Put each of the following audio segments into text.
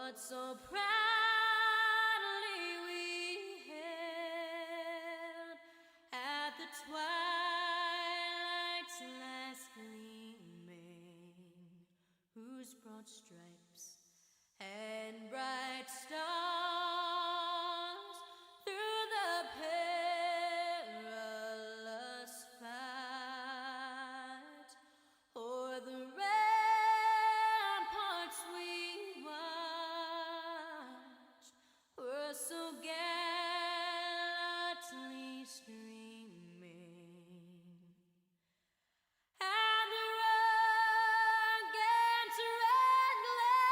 what so proudly we hailed at the twilight's last gleaming, whose broad stripes and bright stars through the perilous fight o'er the ramparts we watched were so gallantly streaming. And the rugged red glare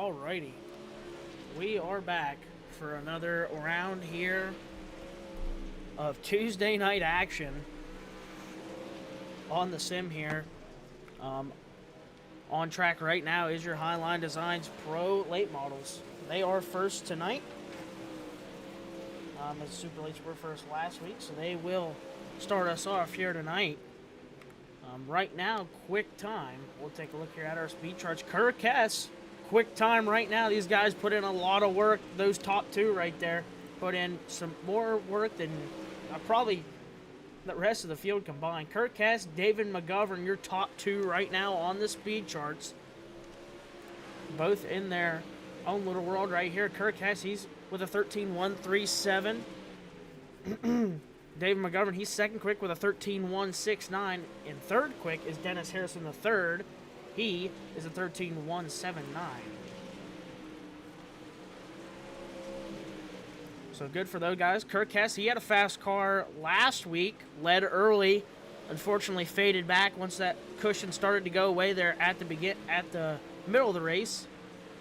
Alrighty, we are back for another round here of Tuesday night action on the sim here. On track right now is your HighLine Designz Pro late models. They are first tonight. As Super Lates were first last week, so they will start us off here tonight. Right now, quick time. We'll take a look here at our speed charts. Kirk Hess, quick time right now. These guys put in a lot of work. Those top two right there put in some more work than probably the rest of the field combined. Kirk Hess, David McGovern, your top two right now on the speed charts. Both in their own little world right here. Kirk Hess, he's with a 13.137. David McGovern, he's second quick with a 13.169. And third quick is Dennis Harrison the third. He is a 13.179. So good for those guys. Kirk Hess, he had a fast car last week, led early, unfortunately faded back once that cushion started to go away there at the middle of the race.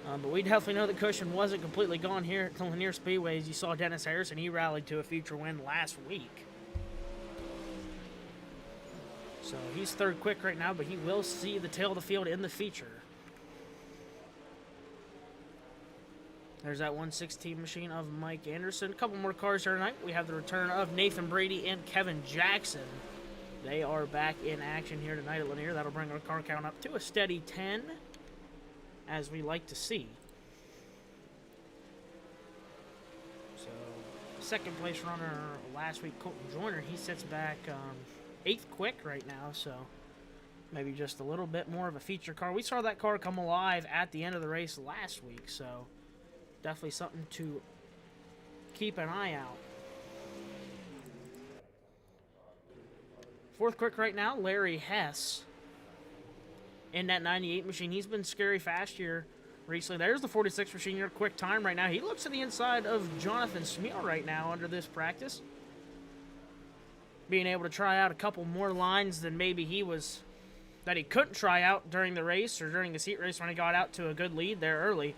But we definitely know the cushion wasn't completely gone here at the Lanier Speedway. As you saw Dennis Harrison, he rallied to a feature win last week. So he's third quick right now, but he will see the tail of the field in the feature. There's that 116 machine of Mike Anderson. A couple more cars here tonight. We have the return of Nathan Brady and Kevin Jackson. They are back in action here tonight at Lanier. That'll bring our car count up to a steady 10. As we like to see. So, second place runner last week, Colton Joyner, he sits back 8th quick right now, so maybe just a little bit more of a feature car. We saw that car come alive at the end of the race last week, so definitely something to keep an eye out. 4th quick right now, Larry Hess. In that 98 machine, he's been scary fast here recently. There's the 46 machine here, quick time right now. He looks to the inside of Jonathan Smeal right now under this practice. Being able to try out a couple more lines than maybe he couldn't try out during the race or during the seat race when he got out to a good lead there early.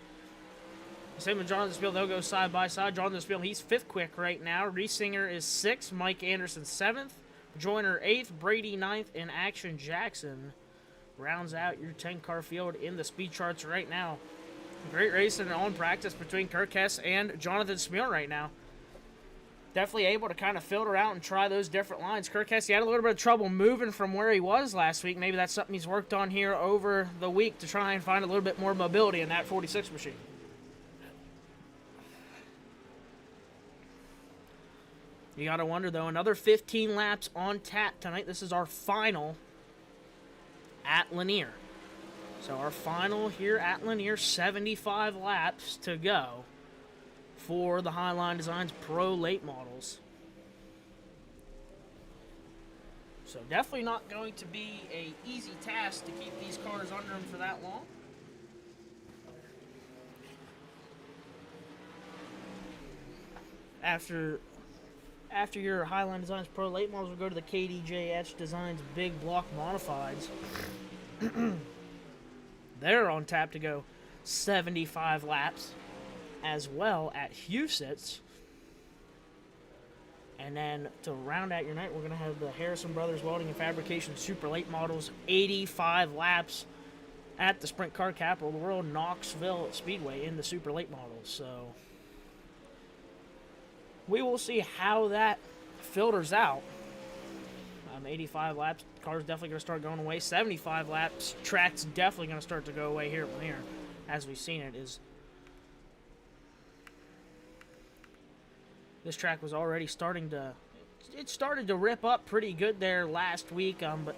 Same with Jonathan Smeal, they'll go side by side. Jonathan Smeal, he's 5th quick right now. Riesinger is 6th, Mike Anderson 7th, Joyner 8th, Brady 9th, and Action Jackson rounds out your 10-car field in the speed charts right now. Great racing on practice between Kirk Hess and Jonathan Smeal right now. Definitely able to kind of filter out and try those different lines. Kirk Hess, he had a little bit of trouble moving from where he was last week. Maybe that's something he's worked on here over the week to try and find a little bit more mobility in that 46 machine. You got to wonder, though, another 15 laps on tap tonight. This is our final at Lanier. So our final here at Lanier, 75 laps to go for the HighLine Designz Pro late models. So definitely not going to be an easy task to keep these cars under them for that long. After your HighLine Designz Pro late models, we'll go to the KDJ Etched Designz Big Block Modifieds. They're on tap to go 75 laps as well at Huset's. And then to round out your night, we're going to have the Harrison Brothers Welding and Fabrication Super Late Models, 85 laps at the Sprint Car Capital of the World, Knoxville Speedway in the Super Late Models. So we will see how that filters out. 85 laps, car's definitely going to start going away. 75 laps, track's definitely going to start to go away here at Lanier. As we've seen it, is this track was already starting to, it started to rip up pretty good there last week, but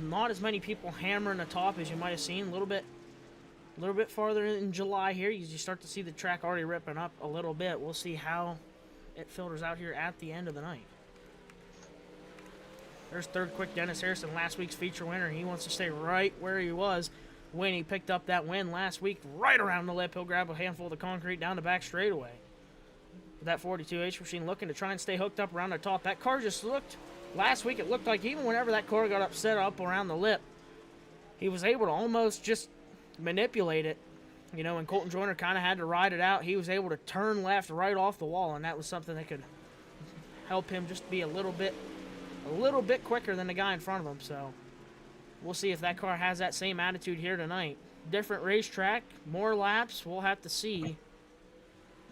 not as many people hammering the top as you might have seen. A little bit farther in July here, you start to see the track already ripping up a little bit. We'll see how it filters out here at the end of the night. There's third quick Dennis Harrison, last week's feature winner. He wants to stay right where he was when he picked up that win last week, right around the lip. He'll grab a handful of the concrete down the back straightaway. With that 42H machine looking to try and stay hooked up around the top. That car just looked, last week it looked like even whenever that car got upset up around the lip, he was able to almost just manipulate it You know, when Colton Joyner kind of had to ride it out, he was able to turn left right off the wall, and that was something that could help him just be a little bit quicker than the guy in front of him. So we'll see if that car has that same attitude here tonight. Different racetrack, more laps. We'll have to see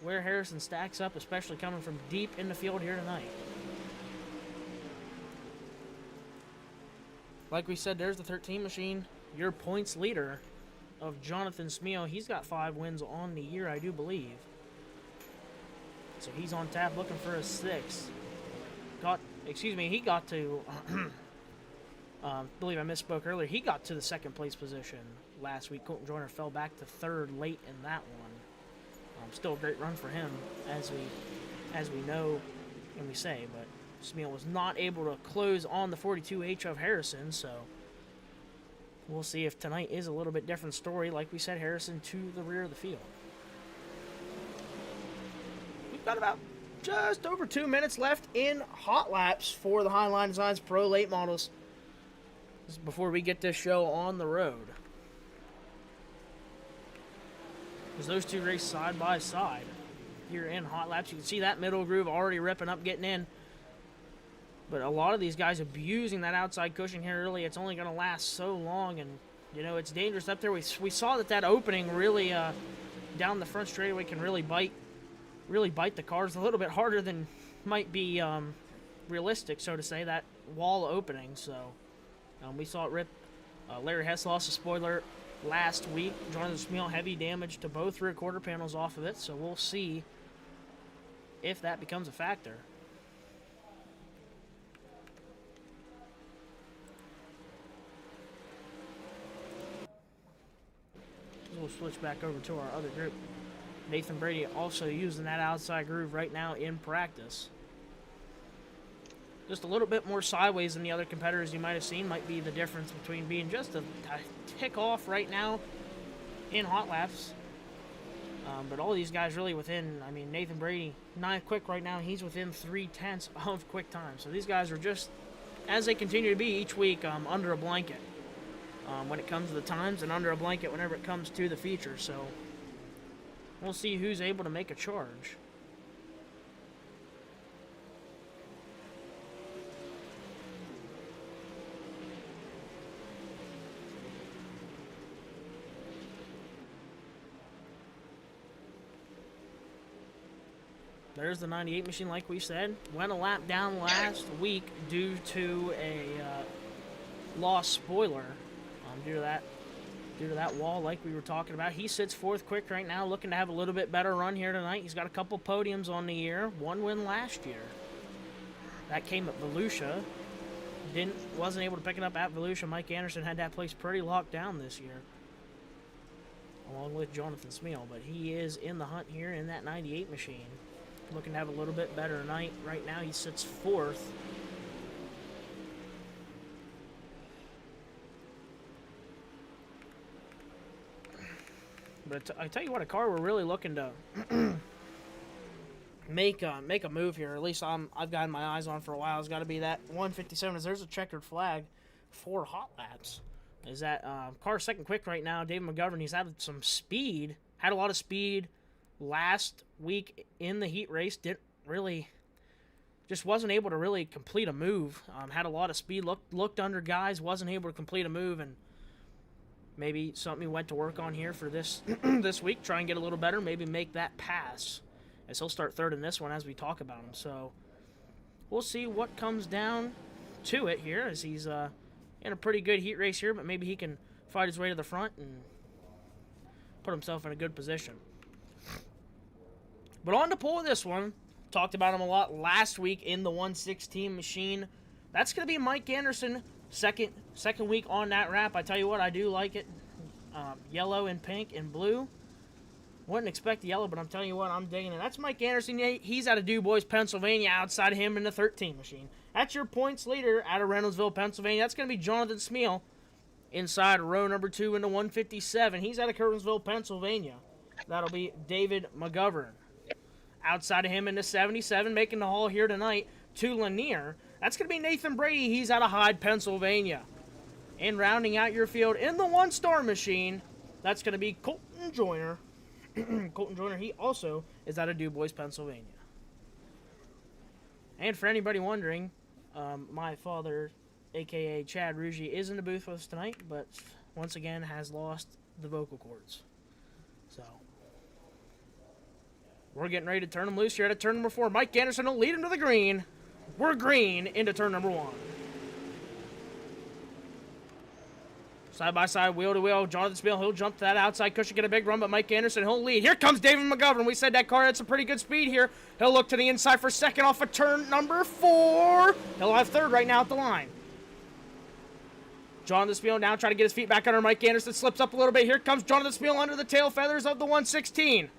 where Harrison stacks up, especially coming from deep in the field here tonight. Like we said, there's the 13 machine, your points leader of Jonathan Smeel. He's got 5 wins on the year, I do believe. So he's on tap looking for a 6. He got to, believe I misspoke earlier, he got to the 2nd place position last week. Colton Joyner fell back to 3rd late in that one. Still a great run for him, as we know and we say, but Smeel was not able to close on the 42H of Harrison, so we'll see if tonight is a little bit different story. Like we said, Harrison to the rear of the field. We've got about just over 2 minutes left in hot laps for the HighLine Designz Pro Late Models. This is before we get this show on the road. As those two race side by side here in hot laps, you can see that middle groove already ripping up, getting in. But a lot of these guys abusing that outside cushion here early. It's only going to last so long, and you know it's dangerous up there. We saw that opening really down the front straightaway can really bite the cars a little bit harder than might be realistic, so to say. That wall opening, so we saw it rip. Larry Hess lost a spoiler last week. Jonathan Smeel, heavy damage to both rear quarter panels off of it, so we'll see if that becomes a factor. We'll switch back over to our other group. Nathan Brady also using that outside groove right now in practice. Just a little bit more sideways than the other competitors you might have seen might be the difference between being just a tick off right now in hot laps. But all these guys really within, I mean, Nathan Brady, 9th quick right now, he's within 3/10 of quick time. So these guys are just, as they continue to be each week, under a blanket when it comes to the times, and under a blanket whenever it comes to the features. So we'll see who's able to make a charge. There's the 98 machine, like we said. Went a lap down last week due to a lost spoiler. Due to that wall, like we were talking about. He sits 4th quick right now, looking to have a little bit better run here tonight. He's got a couple podiums on the year. 1 win last year. That came at Volusia. Wasn't able to pick it up at Volusia. Mike Anderson had that place pretty locked down this year, along with Jonathan Smeel. But he is in the hunt here in that 98 machine. Looking to have a little bit better night. Right now he sits 4th. But I tell you what, a car we're really looking to make a move here. At least I've gotten my eyes on for a while. It's got to be that 157. As there's a checkered flag for hot laps. Is that car 2nd quick right now? David McGovern. He's had some speed. Had a lot of speed last week in the heat race. Just wasn't able to really complete a move. Had a lot of speed. Looked under guys. Wasn't able to complete a move, and maybe something he went to work on here for this this week. Try and get a little better. Maybe make that pass, as he'll start 3rd in this one as we talk about him. So we'll see what comes down to it here, as he's in a pretty good heat race here. But maybe he can fight his way to the front and put himself in a good position. But on to pull this one. Talked about him a lot last week in the 116 machine. That's going to be Mike Anderson. Second week on that wrap. I tell you what, I do like it. Yellow and pink and blue. Wouldn't expect the yellow, but I'm telling you what, I'm digging it. That's Mike Anderson. He's out of DuBois, Pennsylvania. Outside of him in the 13 machine. That's your points leader out of Reynoldsville, Pennsylvania. That's going to be Jonathan Smeel. Inside row number 2 in the 157. He's out of Curtinsville, Pennsylvania. That'll be David McGovern. Outside of him in the 77, making the haul here tonight to Lanier. That's going to be Nathan Brady. He's out of Hyde, Pennsylvania. And rounding out your field in the 1-star machine, that's going to be Colton Colton Joyner. Colton Joyner, he also is out of DuBois, Pennsylvania. And for anybody wondering, my father, a.k.a. Chad Rugy, is in the booth with us tonight, but once again has lost the vocal cords. So, we're getting ready to turn him loose here at turn number 4. Mike Anderson will lead him to the green. We're green into turn number 1. Side by side, wheel to wheel. Jonathan Spiel, he'll jump to that outside cushion, get a big run, but Mike Anderson, he'll lead. Here comes David McGovern. We said that car had some pretty good speed here. He'll look to the inside for second off of turn number 4. He'll have third right now at the line. Jonathan Spiel now trying to get his feet back under Mike Anderson. Slips up a little bit. Here comes Jonathan Spiel under the tail feathers of the 116.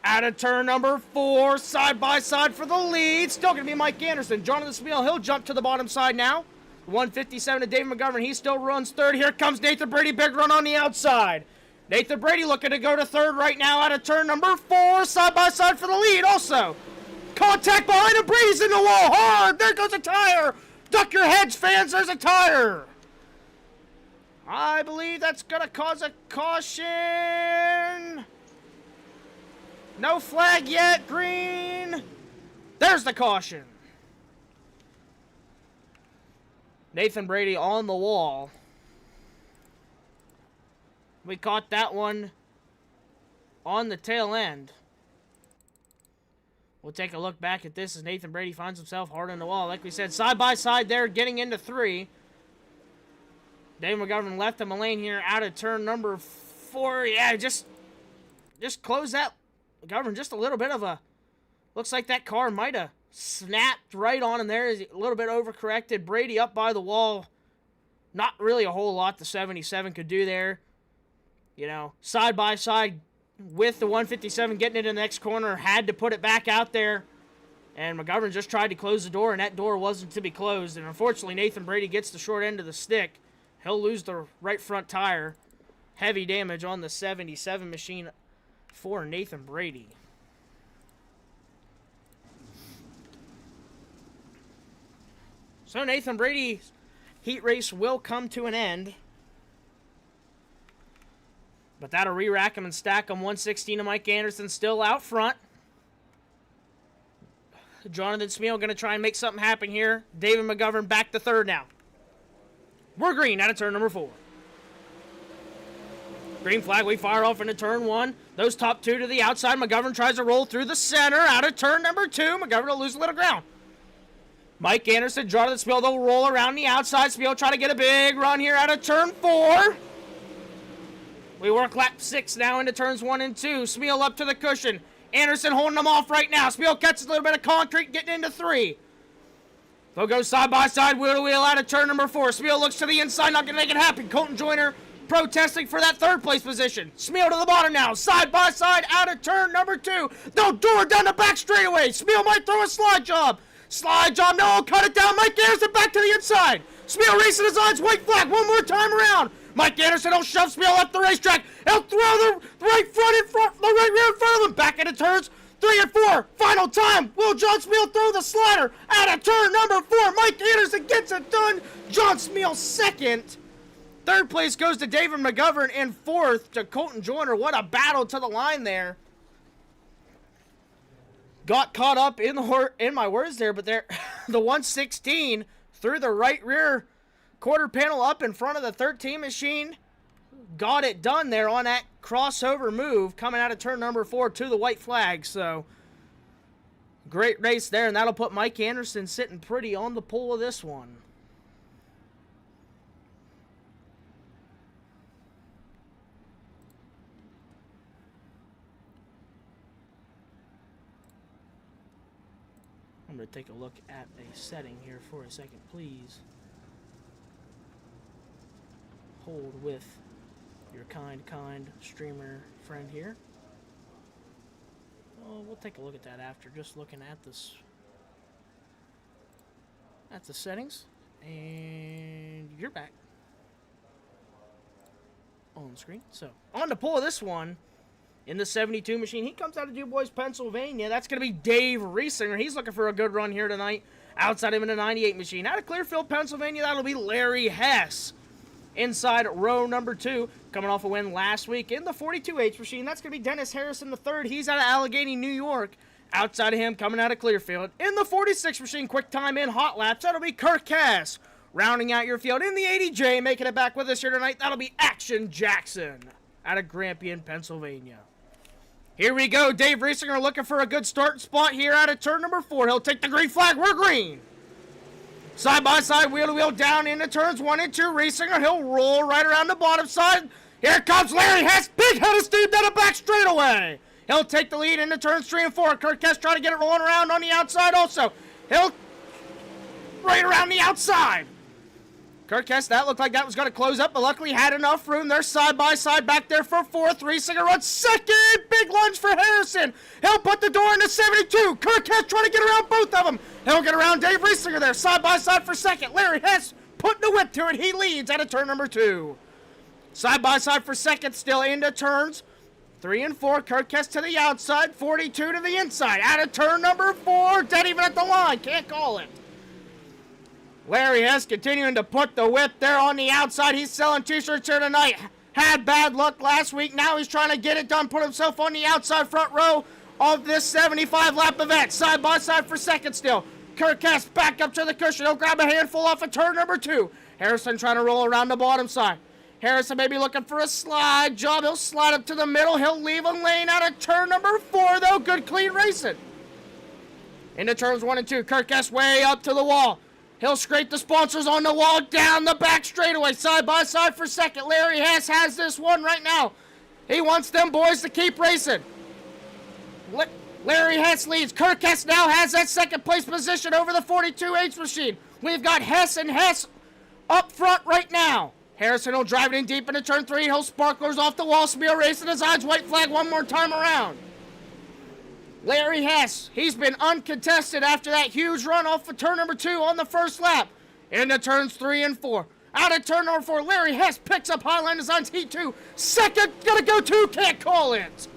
Out of turn number 4, side by side for the lead. Still going to be Mike Anderson. Jonathan Spiel, he'll jump to the bottom side now. 157 to David McGovern. He still runs third. Here comes Nathan Brady. Big run on the outside. Nathan Brady looking to go to third right now out of turn number 4. Side by side for the lead also. Contact behind him. Brady's in the wall hard. There goes a tire. Duck your heads, fans. There's a tire. I believe that's going to cause a caution. No flag yet. Green. There's the caution. Nathan Brady on the wall. We caught that one on the tail end. We'll take a look back at this as Nathan Brady finds himself hard on the wall. Like we said, side by side there, getting into 3. David McGovern left him a lane here out of turn number 4. Yeah, just close that. McGovern, just a little bit of a... Looks like that car might have snapped right on him there. Is a little bit overcorrected. Brady up by the wall. Not really a whole lot the 77 could do there. You know, side by side with the 157 getting it in the next corner. Had to put it back out there. And McGovern just tried to close the door, and that door wasn't to be closed. And unfortunately, Nathan Brady gets the short end of the stick. He'll lose the right front tire. Heavy damage on the 77 machine for Nathan Brady. So Nathan Brady's heat race will come to an end. But that'll re-rack him and stack him. 116 to Mike Anderson still out front. Jonathan Spiel going to try and make something happen here. David McGovern back to third now. We're green out of turn number 4. Green flag, we fire off into turn 1. Those top 2 to the outside. McGovern tries to roll through the center out of turn number 2. McGovern will lose a little ground. Mike Anderson, Jonathan Spiel, they'll roll around the outside. Spiel try to get a big run here out of turn 4. We work lap 6 now into turns 1 and 2. Spiel up to the cushion. Anderson holding them off right now. Spiel catches a little bit of concrete, getting into 3. They'll go side by side, wheel to wheel out of turn number 4. Spiel looks to the inside, not going to make it happen. Colton Joyner protesting for that third place position. Spiel to the bottom now, side by side out of turn number 2. They'll door down the back straightaway. Spiel might throw a slide job. Slide job, no, cut it down. Mike Anderson back to the inside. Spiel racing his lines, white flag, one more time around. Mike Anderson will shove Spiel up the racetrack. He'll throw the right rear in front of him. Back into turns 3 and 4. Final time. Will John Spiel throw the slider out of turn number 4? Mike Anderson gets it done. John Spiel second. Third place goes to David McGovern, and fourth to Colton Joyner. What a battle to the line there. Got caught up in my words there, but there the 116 through the right rear quarter panel up in front of the 13 machine. Got it done there on that crossover move coming out of turn number 4 to the white flag. So, great race there, and that'll put Mike Anderson sitting pretty on the pole of this one. I'm going to take a look at a setting here for a second, please. Hold with your kind streamer friend here. Oh, we'll take a look at that after just looking at this. That's the settings, and you're back on screen. So, on the pull of this one, in the 72 machine, he comes out of DuBois, Pennsylvania. That's going to be Dave Riesinger. He's looking for a good run here tonight. Outside him in the 98 machine. Out of Clearfield, Pennsylvania, that'll be Larry Hess. Inside row number 2, coming off a win last week in the 42H machine, that's going to be Dennis Harrison III. He's out of Allegheny, New York. Outside of him, coming out of Clearfield. In the 46 machine, quick time in hot laps, that'll be Kirk Cass. Rounding out your field in the 80J, making it back with us here tonight, that'll be Action Jackson out of Grampian, Pennsylvania. Here we go, Dave Riesinger looking for a good starting spot here out of turn number 4. He'll take the green flag, we're green. Side by side, wheel to wheel down into turns 1 and 2. Riesinger, he'll roll right around the bottom side. Here comes Larry Hess, big head of steam down the back straightaway. He'll take the lead into turns 3 and 4. Kirk Hess trying to get it rolling around on the outside also. He'll right around the outside. Kirk Hess, that looked like that was going to close up, but luckily had enough room. They're side by side back there for 4th. Riesinger runs 2nd. Big lunge for Harrison. He'll put the door into 72. Kirk Hess trying to get around both of them. He'll get around Dave Riesinger there. Side by side for 2nd. Larry Hess putting the whip to it. He leads out of turn number 2. Side by side for 2nd. Still into turns 3 and 4. Kirk Hess to the outside. 42 to the inside. Out of turn number 4. Dead even at the line. Can't call it. Larry Hess continuing to put the whip there on the outside. He's selling t-shirts here tonight. Had bad luck last week. Now he's trying to get it done. Put himself on the outside front row of this 75-lap event. Side by side for 2nd still. Kirk Hess back up to the cushion. He'll grab a handful off of turn number 2. Harrison trying to roll around the bottom side. Harrison may be looking for a slide job. He'll slide up to the middle. He'll leave a lane out of turn number 4, though. Good, clean racing. Into turns 1 and 2. Kirk Hess way up to the wall. He'll scrape the sponsors on the wall down the back straightaway. Side by side for 2nd. Larry Hess has this one right now. He wants them boys to keep racing. Larry Hess leads. Kirk Hess now has that 2nd place position over the 42H machine. We've got Hess and Hess up front right now. Harrison will drive it in deep into turn 3. He'll sparklers off the wall. Smear racing Designz white flag one more time around. Larry Hess, he's been uncontested after that huge run off of turn number 2 on the first lap. Into turns 3 and 4. Out of turn number 4, Larry Hess picks up HighLine Designz Heat 2. 2nd, gonna go 2, can't call it.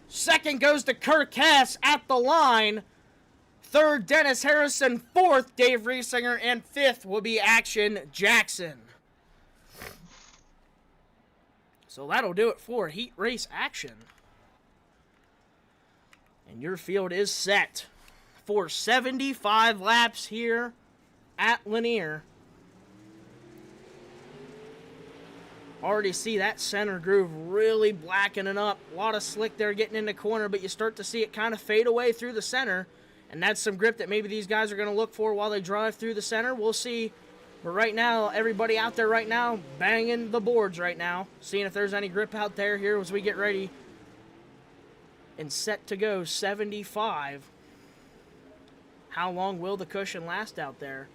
2nd goes to Kirk Hess at the line. 3rd, Dennis Harrison. 4th, Dave Riesinger. And 5th will be Action Jackson. So that'll do it for heat race action. And your field is set for 75 laps here at Lanier. Already see that center groove really blackening up. A lot of slick there getting in the corner, but you start to see it kind of fade away through the center. And that's some grip that maybe these guys are going to look for while they drive through the center. We'll see. But right now, everybody out there right now banging the boards right now. Seeing if there's any grip out there here as we get ready and set to go 75. How long will the cushion last out there?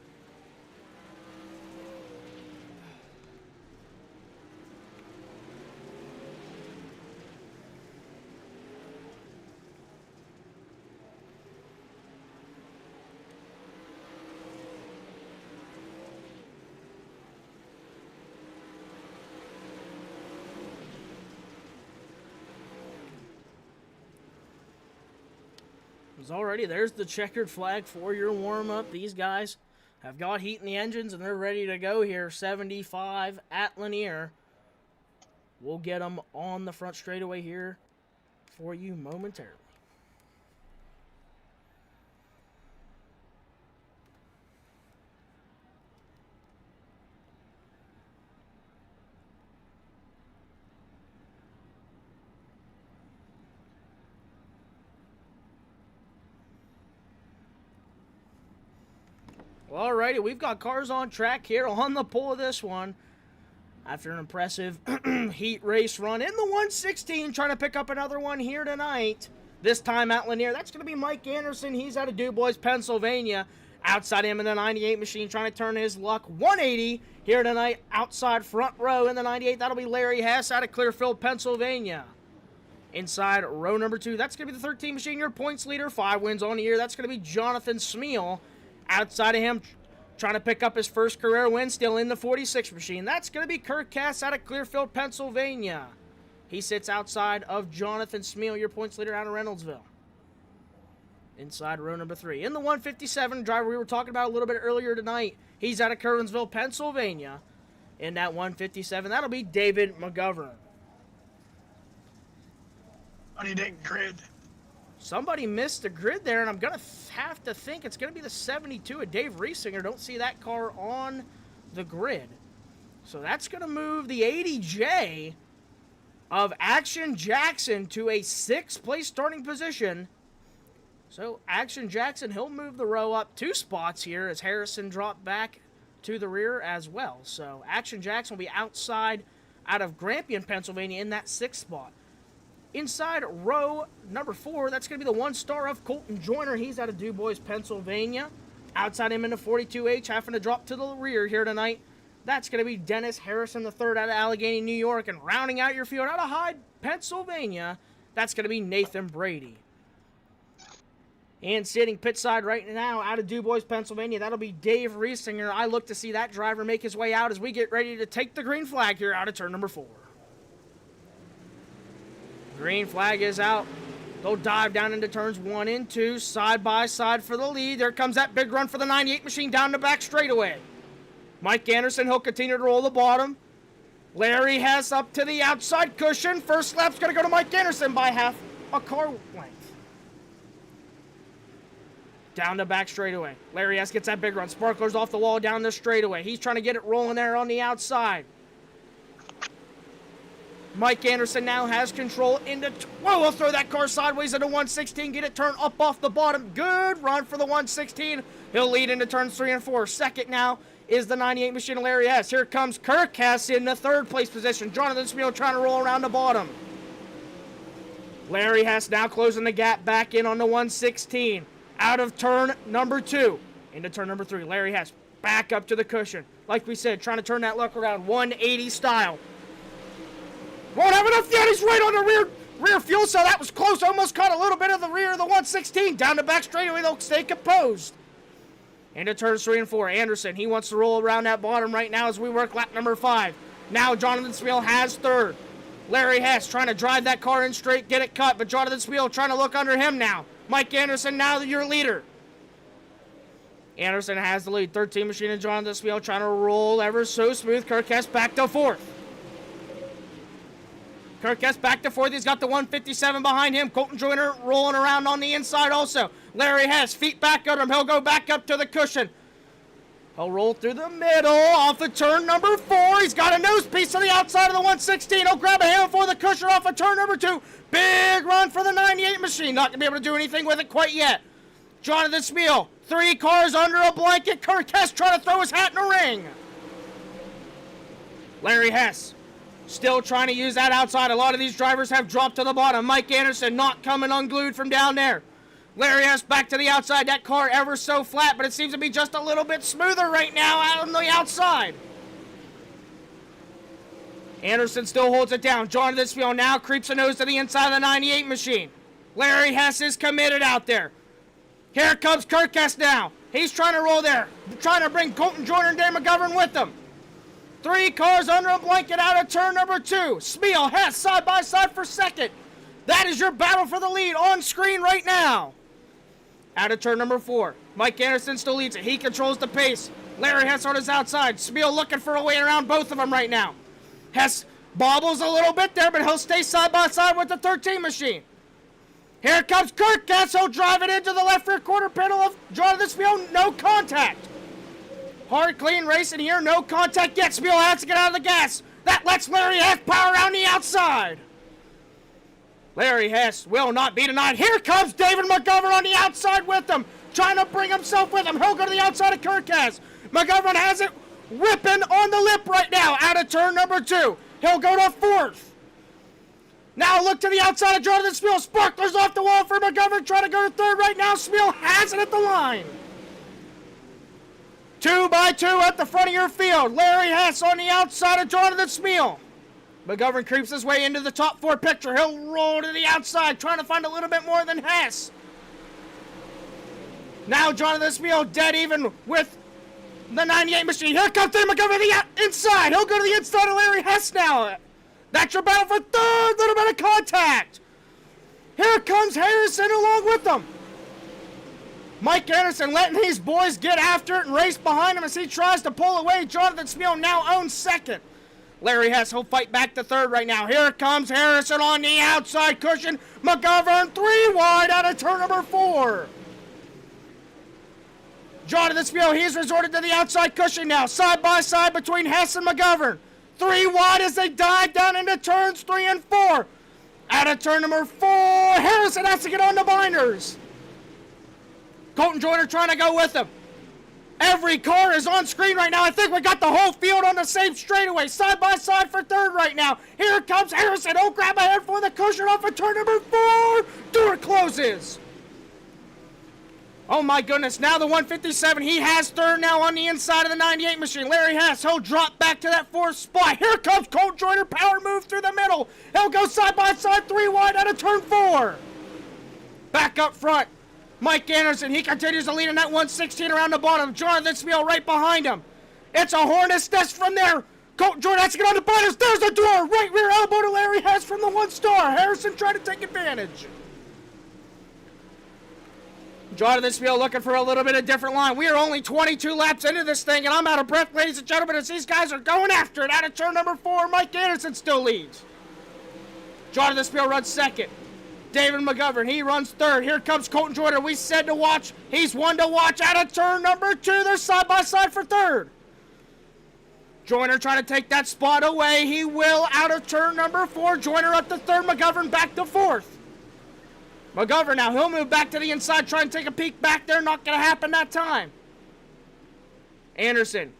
Already there's the checkered flag for your warm-up. These guys have got heat in the engines and they're ready to go here. 75 at Lanier. We'll get them on the front straightaway here for you momentarily. Alrighty, we've got cars on track here on the pole of this one. After an impressive heat race run in the 116, trying to pick up another one here tonight. This time at Lanier. That's going to be Mike Anderson. He's out of DuBois, Pennsylvania. Outside him in the 98 machine, trying to turn his luck 180 here tonight. Outside front row in the 98, that'll be Larry Hess out of Clearfield, Pennsylvania. Inside row number 2, that's going to be the 13 machine, your points leader. 5 wins on the year. That's going to be Jonathan Smeal. Outside of him, trying to pick up his first career win, still in the 46 machine. That's going to be Kirk Cass out of Clearfield, Pennsylvania. He sits outside of Jonathan Smeal, your points leader out of Reynoldsville. Inside row number 3. In the 157, driver we were talking about a little bit earlier tonight, He's out of Curwensville, Pennsylvania. In that 157, that'll be David McGovern. On your dang grid. Somebody missed the grid there, and I'm going to have to think it's going to be the 72 of Dave Riesinger. Don't see that car on the grid. So that's going to move the 80J of Action Jackson to a 6th place starting position. So Action Jackson, he'll move the row up 2 spots here as Harrison dropped back to the rear as well. So Action Jackson will be outside out of Grampian, Pennsylvania in that 6th spot. Inside row number 4, that's going to be the 1-star of Colton Joyner. He's out of DuBois, Pennsylvania. Outside him in the 42H, having to drop to the rear here tonight. That's going to be Dennis Harrison III out of Allegheny, New York. And rounding out your field out of Hyde, Pennsylvania, that's going to be Nathan Brady. And sitting pit side right now out of DuBois, Pennsylvania, that'll be Dave Riesinger. I look to see that driver make his way out as we get ready to take the green flag here out of turn number 4. Green flag is out. They'll dive down into turns 1 and 2, side by side for the lead. There comes that big run for the 98 machine down the back straightaway. Mike Anderson, he'll continue to roll the bottom. Larry Hess up to the outside cushion. First lap's going to go to Mike Anderson by half a car length. Down the back straightaway. Larry Hess gets that big run. Sparkler's off the wall down the straightaway. He's trying to get it rolling there on the outside. Mike Anderson now has control into... Whoa, we'll throw that car sideways into 116. Get it turned up off the bottom. Good run for the 116. He'll lead into turns 3 and 4. Second now is the 98 machine, Larry Hess. Here comes Kirk Hess in the 3rd place position. Jonathan Spiel trying to roll around the bottom. Larry Hess now closing the gap back in on the 116. Out of turn number 2. Into turn number 3. Larry Hess back up to the cushion. Like we said, trying to turn that luck around 180 style. Won't have enough yet. He's right on the rear fuel cell. That was close. Almost caught a little bit of the rear of the 116. Down the back straightaway. They'll stay composed. Into turns 3 and 4. Anderson, he wants to roll around that bottom right now as we work lap number 5. Now Jonathan Spiel has 3rd. Larry Hess trying to drive that car in straight, get it cut. But Jonathan Spiel trying to look under him now. Mike Anderson now your leader. Anderson has the lead. 13 machine and Jonathan Spiel trying to roll ever so smooth. Kirk Hess back to 4th. Kirk Hess back to 4th. He's got the 157 behind him. Colton Joyner rolling around on the inside also. Larry Hess, feet back under him. He'll go back up to the cushion. He'll roll through the middle off of turn number 4. He's got a nose piece to the outside of the 116. He'll grab a handle for the cushion off of turn number 2. Big run for the 98 machine. Not going to be able to do anything with it quite yet. Jonathan Spiel, 3 cars under a blanket. Kirk Hess trying to throw his hat in the ring. Larry Hess still trying to use that outside. A lot of these drivers have dropped to the bottom. Mike Anderson not coming unglued from down there. Larry Hess back to the outside. That car ever so flat, but it seems to be just a little bit smoother right now out on the outside. Anderson still holds it down. Jonathan Spiel now creeps a nose to the inside of the 98 machine. Larry Hess is committed out there. Here comes Kirk Hess now. He's trying to roll there. Trying to bring Colton Joyner and Dan McGovern with him. 3 cars under a blanket out of turn number 2. Spiel, Hess, side by side for 2nd. That is your battle for the lead on screen right now. Out of turn number 4. Mike Anderson still leads it. He controls the pace. Larry Hess on his outside. Spiel looking for a way around both of them right now. Hess bobbles a little bit there, but he'll stay side by side with the 13 machine. Here comes Kirk Hess. He'll drive it into the left rear quarter panel of Jonathan Spiel. No contact. Hard, clean racing here. No contact yet. Spiel has to get out of the gas. That lets Larry Hess power around the outside. Larry Hess will not be denied. Here comes David McGovern on the outside with him. Trying to bring himself with him. He'll go to the outside of Kirk Hess. McGovern has it whipping on the lip right now. Out of turn number 2. He'll go to 4th. Now look to the outside of Jonathan Spiel. Sparklers off the wall for McGovern. Trying to go to 3rd right now. Spiel has it at the line. 2 by 2 at the front of your field. Larry Hess on the outside of Jonathan Spiel. McGovern creeps his way into the top 4 picture. He'll roll to the outside, trying to find a little bit more than Hess. Now Jonathan Spiel dead even with the 98 machine. Here comes Dave McGovern to the inside. He'll go to the inside of Larry Hess now. That's your battle for 3rd. Little bit of contact. Here comes Harrison along with them. Mike Anderson letting these boys get after it and race behind him as he tries to pull away. Jonathan Smeal now owns second. Larry Hess, he'll fight back to third right now. Here comes Harrison on the outside cushion. McGovern 3 wide out of turn number 4. Jonathan Smeal, he's resorted to the outside cushion now. Side by side between Hess and McGovern. 3 wide as they dive down into turns 3 and 4. Out of turn number 4, Harrison has to get on the binders. Colton Joyner trying to go with him. Every car is on screen right now. I think we got the whole field on the same straightaway. Side by side for third right now. Here comes Harrison. Oh, grab a handful of the cushion off of turn number 4. Door closes. Oh, my goodness. Now the 157. He has third now on the inside of the 98 machine. Larry Hess, he'll drop back to that 4th spot. Here comes Colton Joyner. Power move through the middle. He'll go side by side 3 wide out of turn 4. Back up front. Mike Anderson, he continues to lead in that 116 around the bottom. Jonathan Smeal right behind him. It's a hornet's nest from there. Colton Jordan has to get on the binders. There's the door. Right rear elbow to Larry Hess from the 1-star. Harrison trying to take advantage. Jonathan Smeal looking for a little bit of different line. We are only 22 laps into this thing, and I'm out of breath, ladies and gentlemen, as these guys are going after it. Out of turn number 4, Mike Anderson still leads. Jonathan Smeal runs second. David McGovern, he runs third. Here comes Colton Joyner. We said to watch. He's one to watch out of turn number 2. They're side by side for third. Joyner trying to take that spot away. He will out of turn number 4. Joyner up to third. McGovern back to 4th. McGovern now, he'll move back to the inside, try and take a peek back there. Not going to happen that time. Anderson,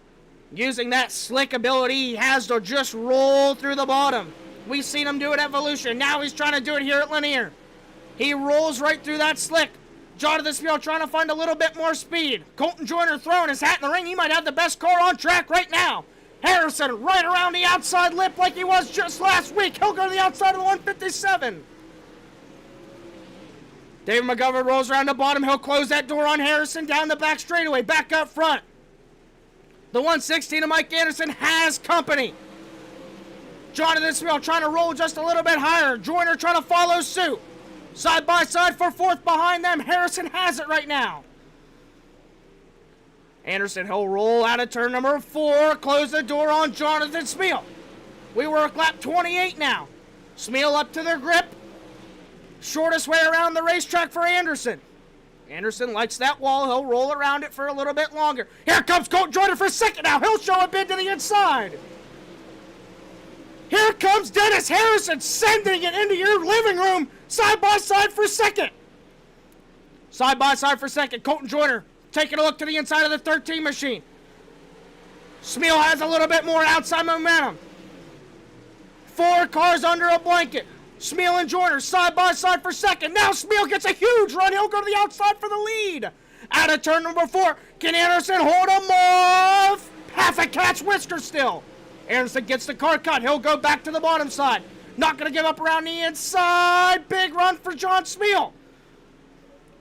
using that slick ability he has to just roll through the bottom. We've seen him do it at Evolution. Now he's trying to do it here at Linear. He rolls right through that slick. Jonathan Smeal trying to find a little bit more speed. Colton Joyner throwing his hat in the ring. He might have the best car on track right now. Harrison right around the outside lip like he was just last week. He'll go to the outside of the 157. David McGovern rolls around the bottom. He'll close that door on Harrison down the back straightaway. Back up front. The 116 of Mike Anderson has company. Jonathan Smeal trying to roll just a little bit higher. Joyner trying to follow suit. Side by side for 4th behind them. Harrison has it right now. Anderson, he'll roll out of turn number 4. Close the door on Jonathan Smeal. We work lap 28 now. Smeal up to their grip. Shortest way around the racetrack for Anderson. Anderson likes that wall. He'll roll around it for a little bit longer. Here comes Colton Joyner for second now. He'll show a bid to the inside. Here comes Dennis Harrison sending it into your living room. Side by side for second. Side by side for second. Colton Joyner taking a look to the inside of the 13 machine. Smeal has a little bit more outside momentum. 4 cars under a blanket. Smeal and Joyner side by side for second. Now Smeal gets a huge run. He'll go to the outside for the lead. Out of turn number 4. Can Anderson hold him off? Half a catch whisker still. Anderson gets the car cut. He'll go back to the bottom side. Not going to give up around the inside. Big run for John Smeal.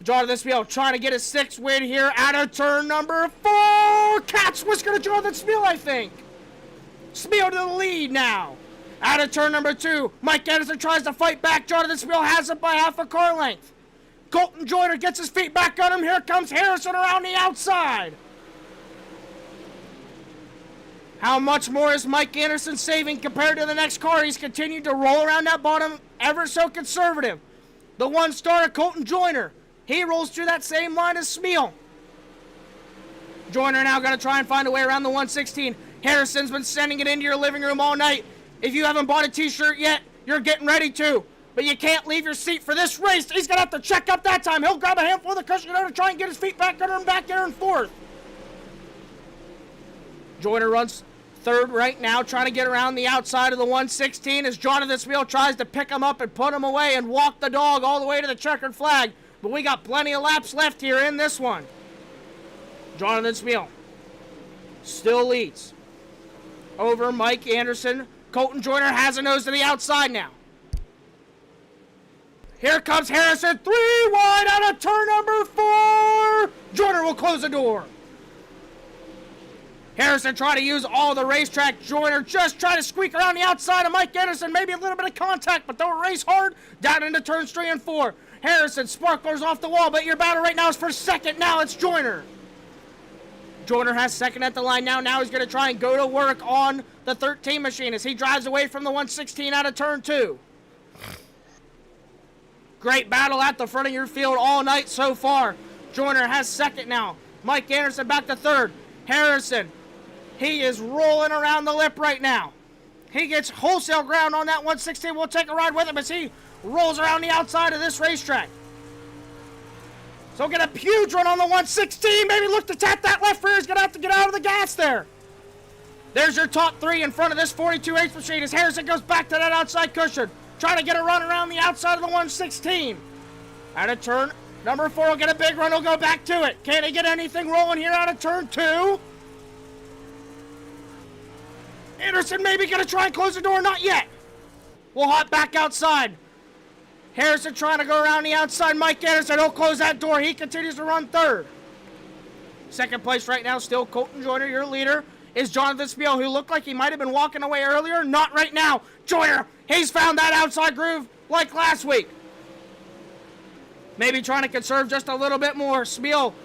Jonathan Smeal trying to get a 6th win here out of turn number 4. Catch whisker to Jonathan Smeal, I think. Smeal to the lead now. Out of turn number 2. Mike Anderson tries to fight back. Jonathan Smeal has it by half a car length. Colton Joyner gets his feet back on him. Here comes Harrison around the outside. How much more is Mike Anderson saving compared to the next car? He's continued to roll around that bottom ever so conservative. The 1-star Colton Joyner. He rolls through that same line as Smeal. Joyner now going to try and find a way around the 116. Harrison's been sending it into your living room all night. If you haven't bought a t-shirt yet, you're getting ready to. But you can't leave your seat for this race. He's going to have to check up that time. He'll grab a handful of the cushion to try and get his feet back under him back there in 4th. Joyner runs 3rd right now, trying to get around the outside of the 116 as Jonathan Smeal tries to pick him up and put him away and walk the dog all the way to the checkered flag. But we got plenty of laps left here in this one. Jonathan Smeal still leads over Mike Anderson. Colton Joyner has a nose to the outside now. Here comes Harrison, 3 wide out of turn number 4. Joyner will close the door. Harrison trying to use all the racetrack. Joyner just trying to squeak around the outside of Mike Anderson. Maybe a little bit of contact, but they'll race hard down into turns 3 and 4. Harrison, sparklers off the wall, but your battle right now is for second. Now it's Joyner. Joyner has second at the line now. Now he's going to try and go to work on the 13 machine as he drives away from the 116 out of turn 2. Great battle at the front of your field all night so far. Joyner has second now. Mike Anderson back to third. Harrison, he is rolling around the lip right now. He gets wholesale ground on that 116. We'll take a ride with him as he rolls around the outside of this racetrack. So get a huge run on the 116. Maybe look to tap that left rear. He's going to have to get out of the gas there. There's your top 3 in front of this 42H machine as Harrison goes back to that outside cushion. Trying to get a run around the outside of the 116. Out of turn number 4, will get a big run. He'll go back to it. Can he get anything rolling here out of turn 2? Anderson maybe going to try and close the door. Not yet. We'll hop back outside. Harrison trying to go around the outside. Mike Anderson, he'll close that door. He continues to run third. Second place right now, still Colton Joyner. Your leader is Jonathan Spiel, who looked like he might have been walking away earlier. Not right now. Joyner, he's found that outside groove like last week. Maybe trying to conserve just a little bit more. Spiel,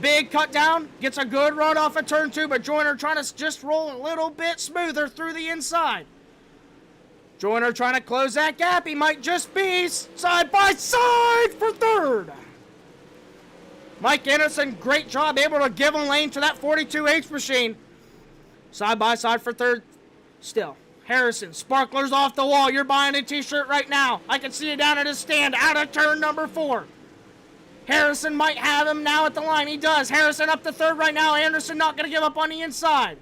big cut down, gets a good run off of turn 2, but Joyner trying to just roll a little bit smoother through the inside. Joyner trying to close that gap. He might just be side by side for third. Mike Anderson, great job, able to give him lane to that 42H machine. Side by side for third still. Harrison, sparklers off the wall. You're buying a t-shirt right now. I can see you down at his stand out of turn number 4. Harrison might have him now at the line. He does. Harrison up to third right now. Anderson not going to give up on the inside.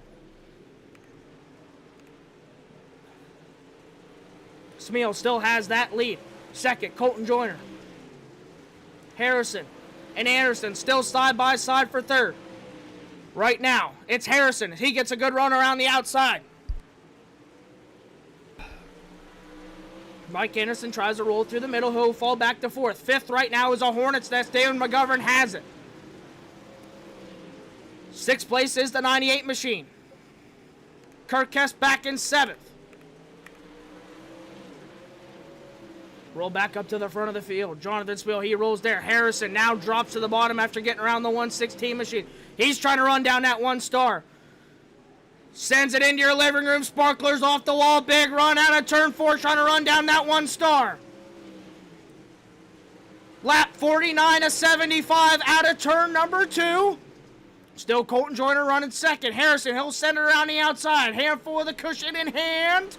Smeal still has that lead. Second, Colton Joyner. Harrison and Anderson still side by side for third. Right now, it's Harrison. He gets a good run around the outside. Mike Anderson tries to roll through the middle. He'll fall back to fourth. Fifth right now is a Hornet's Nest. David McGovern has it. Sixth place is the 98 machine. Kirk Kess back in seventh. Roll back up to the front of the field. Jonathan Spiel, he rolls there. Harrison now drops to the bottom after getting around the 116 machine. He's trying to run down that 1 star. Sends it into your living room. Sparklers off the wall. Big run out of turn 4. Trying to run down that 1 star. Lap 49 of 75 out of turn number 2. Still Colton Joyner running second. Harrison, he'll send it around the outside. Handful of the cushion in hand.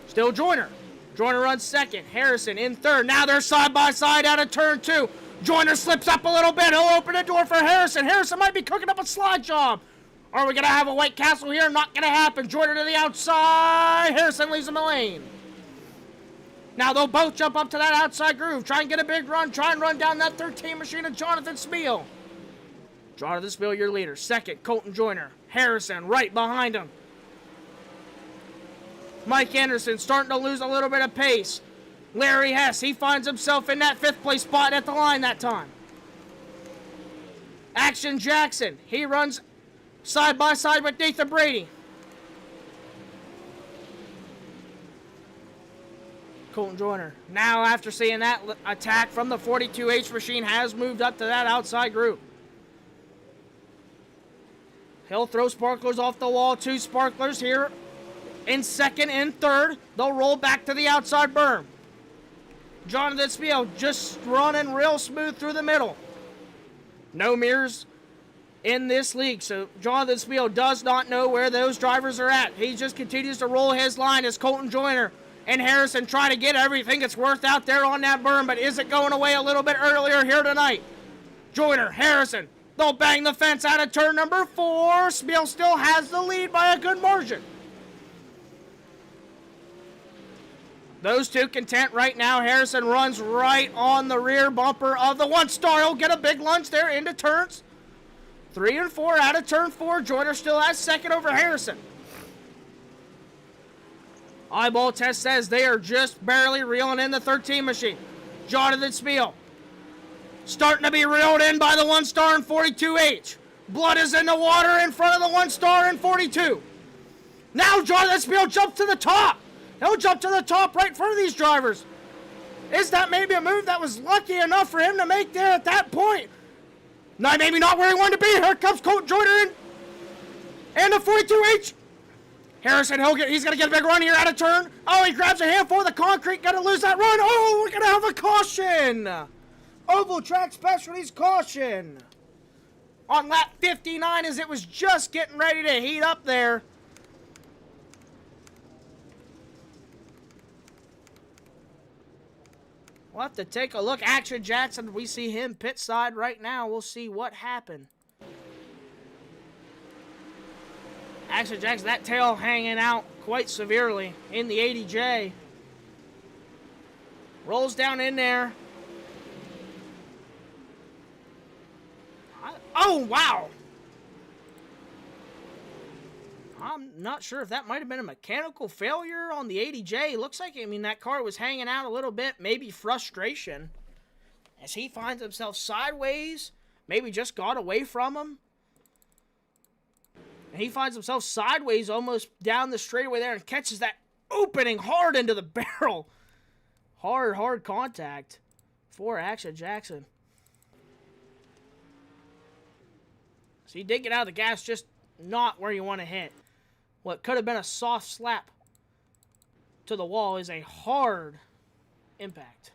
Still Joyner. Joyner runs second. Harrison in third. Now they're side by side out of turn 2. Joyner slips up a little bit. He'll open the door for Harrison. Harrison might be cooking up a slide job. Are we going to have a White Castle here? Not going to happen. Joyner to the outside. Harrison leaves him a lane. Now they'll both jump up to that outside groove. Try and get a big run. Try and run down that 13 machine of Jonathan Spiel. Jonathan Spiel, your leader. Second, Colton Joyner. Harrison right behind him. Mike Anderson starting to lose a little bit of pace. Larry Hess, he finds himself in that 5th place spot at the line that time. Action Jackson, he runs side by side with Nathan Brady. Colton Joyner, now after seeing that attack from the 42H machine, has moved up to that outside group. He'll throw sparklers off the wall. 2 sparklers here in second and third. They'll roll back to the outside berm. Jonathan Spiel just running real smooth through the middle. No mirrors in this league, so Jonathan Spiel does not know where those drivers are at. He just continues to roll his line as Colton Joyner and Harrison try to get everything it's worth out there on that berm, but is it going away a little bit earlier here tonight? Joyner, Harrison, they'll bang the fence out of turn number 4. Spiel still has the lead by a good margin. Those two content right now. Harrison runs right on the rear bumper of the 1 star. He'll get a big lunge there into turns 3 and 4 out of turn 4. Joyner still has second over Harrison. Eyeball test says they are just barely reeling in the 13 machine. Jonathan Spiel starting to be reeled in by the 1 star and 42H. Blood is in the water in front of the 1 star in 42. Now Jonathan Spiel jumps to the top. He'll jump to the top right in front of these drivers. Is that maybe a move that was lucky enough for him to make there at that point? No, maybe not where he wanted to be. Here comes Colton Joyner in. And the 42H. Harrison, he's going to get a big run here out of turn. Oh, he grabs a handful of the concrete. Going to lose that run. Oh, we're going to have a caution. Oval Track Specialties caution. On lap 59 as it was just getting ready to heat up there. We'll have to take a look. Action Jackson, we see him pit side right now. We'll see what happened. Action Jackson, that tail hanging out quite severely in the 80J. Rolls down in there. Oh, wow. I'm not sure if that might have been a mechanical failure on the 80J. Looks like, that car was hanging out a little bit. Maybe frustration. As he finds himself sideways. Maybe just got away from him. And he finds himself sideways almost down the straightaway there and catches that opening hard into the barrel. Hard contact for Action Jackson. So he did get out of the gas, just not where you want to hit. What could have been a soft slap to the wall is a hard impact.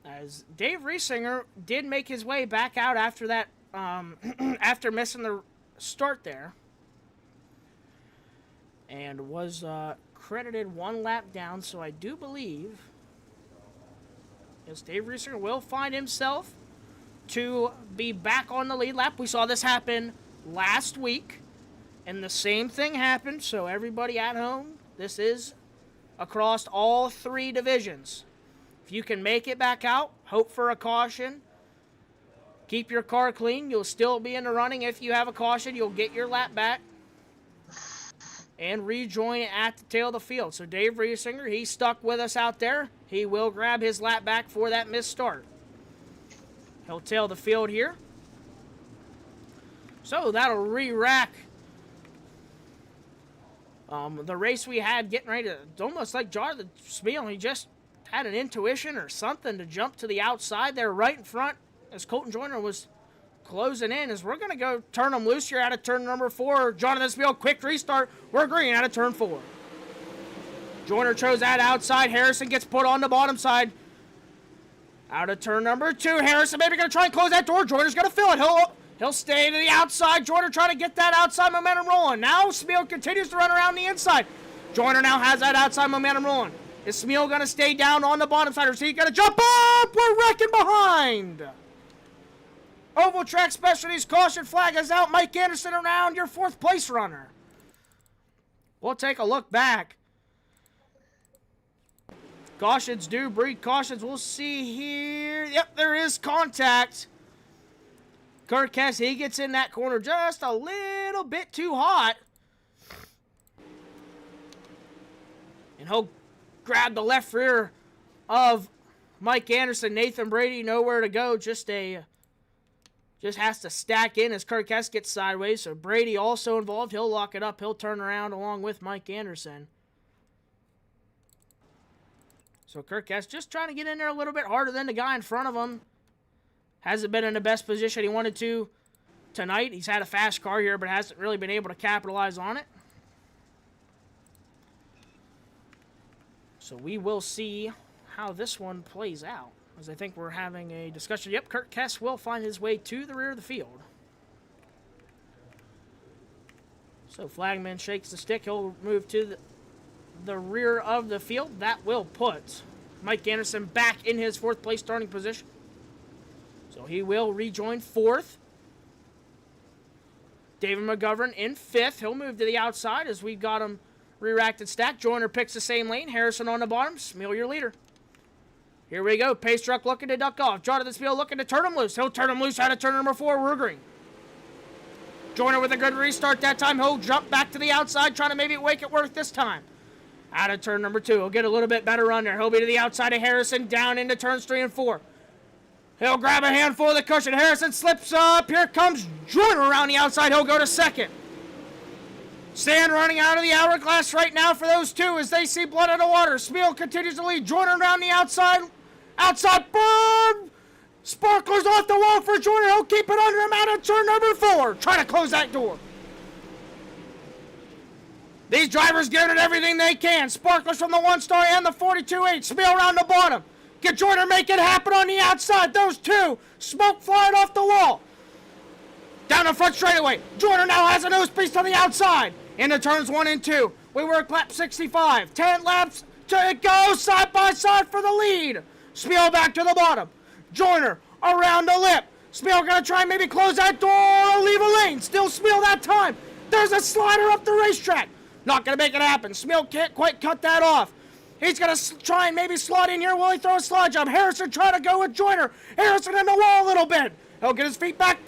As Dave Riesinger did make his way back out after that, after missing the start there. And was credited 1 lap down, so I do believe, yes, Dave Riesinger will find himself to be back on the lead lap. We saw this happen last week, and the same thing happened. So everybody at home, this is across all 3 divisions. If you can make it back out, hope for a caution. Keep your car clean. You'll still be in the running. If you have a caution, you'll get your lap back and rejoin at the tail of the field. So Dave Riesinger, he's stuck with us out there. He will grab his lap back for that missed start. He'll tail the field here. So that'll re-rack the race we had getting ready to, it's almost like Jonathan Spiel. He just had an intuition or something to jump to the outside there right in front as Colton Joyner was closing in. As we're going to go turn him loose here out of turn number 4. Jonathan Spiel, quick restart. We're green out of turn 4. Joyner chose that outside. Harrison gets put on the bottom side. Out of turn number 2. Harrison maybe going to try and close that door. Joyner's going to fill it. He'll stay to the outside. Joyner trying to get that outside momentum rolling. Now Spiel continues to run around the inside. Joyner now has that outside momentum rolling. Is Spiel going to stay down on the bottom side, or is he going to jump up? We're wrecking behind. Oval Track Specialties caution flag is out. Mike Anderson around your 4th place runner. We'll take a look back. Cautions do breed cautions. We'll see here. Yep, there is contact. Kurt Kess, he gets in that corner just a little bit too hot. And he'll grab the left rear of Mike Anderson. Nathan Brady, nowhere to go. Just has to stack in as Kurt Kess gets sideways. So Brady also involved. He'll lock it up. He'll turn around along with Mike Anderson. So Kurt Kess just trying to get in there a little bit harder than the guy in front of him. Hasn't been in the best position he wanted to tonight. He's had a fast car here, but hasn't really been able to capitalize on it. So we will see how this one plays out, as I think we're having a discussion. Yep, Kurt Kess will find his way to the rear of the field. So flagman shakes the stick. He'll move to the rear of the field. That will put Mike Anderson back in his 4th place starting position. So he will rejoin 4th. David McGovern in 5th. He'll move to the outside as we've got him re-racked and stacked. Joyner picks the same lane. Harrison on the bottom. Spiel your leader. Here we go. Pace truck looking to duck off. Jonathan Spiel looking to turn him loose. He'll turn him loose out of turn number 4. We're green. Joyner with a good restart that time. He'll jump back to the outside, trying to maybe make it work this time. Out of turn number 2. He'll get a little bit better run there. He'll be to the outside of Harrison, down into turns 3 and 4. He'll grab a handful of the cushion. Harrison slips up. Here comes Joyner around the outside. He'll go to second. Stan running out of the hourglass right now for those two as they see blood in the water. Smeal continues to lead. Joyner around the outside. Outside burn. Sparklers off the wall for Joyner. He'll keep it under him out of turn number 4. Try to close that door. These drivers giving it everything they can. Sparklers from the 1-star and the 42-8. Smeal around the bottom. Get Joyner, make it happen on the outside. Those two. Smoke flying off the wall. Down the front straightaway. Joyner now has a nose piece to the outside. Into turns 1 and 2. We work lap 65. 10 laps to go. Side by side for the lead. Smeal back to the bottom. Joyner around the lip. Smeal gonna try and maybe close that door or leave a lane. Still Smeal that time. There's a slider up the racetrack. Not gonna make it happen. Smeal can't quite cut that off. He's gonna try and maybe slot in here. Will he throw a slide job? Harrison trying to go with Joyner. Harrison in the wall a little bit. He'll get his feet back.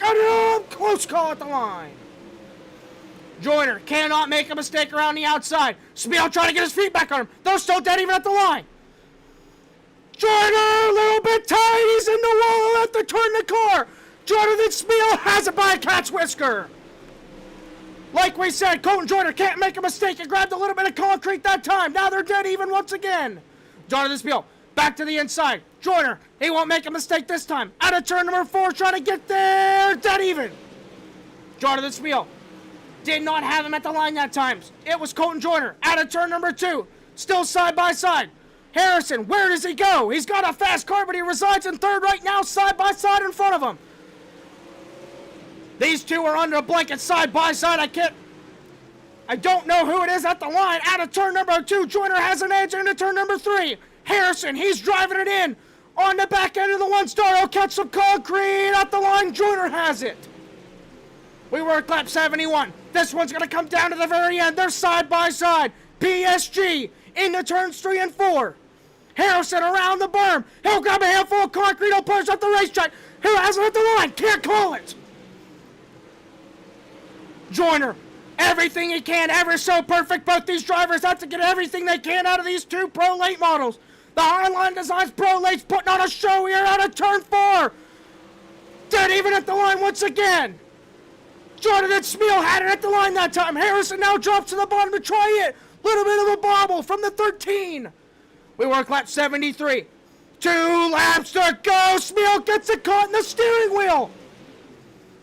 Close call at the line. Joyner cannot make a mistake around the outside. Smeal trying to get his feet back on him. They're still dead even at the line. Joyner a little bit tight. He's in the wall. He'll have to turn the car. Jonathan Smeal has it by a cat's whisker. Like we said, Colton Joyner can't make a mistake. He grabbed a little bit of concrete that time. Now they're dead even once again. Jonathan Smeal back to the inside. Joyner, he won't make a mistake this time. Out of turn number 4, trying to get there. Dead even. Jonathan Smeal did not have him at the line that time. It was Colton Joyner. Out of turn number 2. Still side by side. Harrison, where does he go? He's got a fast car, but he resides in 3rd right now, side by side in front of him. These two are under a blanket side by side. I don't know who it is at the line. Out of turn number 2, Joyner has an edge into turn number 3. Harrison, he's driving it in. On the back end of the 1-star, he'll catch some concrete at the line. Joyner has it. We work lap 71. This one's going to come down to the very end. They're side by side. PSG into turns 3 and 4. Harrison around the berm. He'll grab a handful of concrete. He'll push up the racetrack. Who has it at the line? Can't call it. Joyner, everything he can, ever so perfect. Both these drivers have to get everything they can out of these two Pro Late models. The HighLine Designz Pro Late's putting on a show here out of turn 4. Dead even at the line once again. Jonathan Smeal had it at the line that time. Harrison now drops to the bottom to try it. Little bit of a bobble from the 13. We work lap 73. 2 laps to go. Smeal gets it caught in the steering wheel.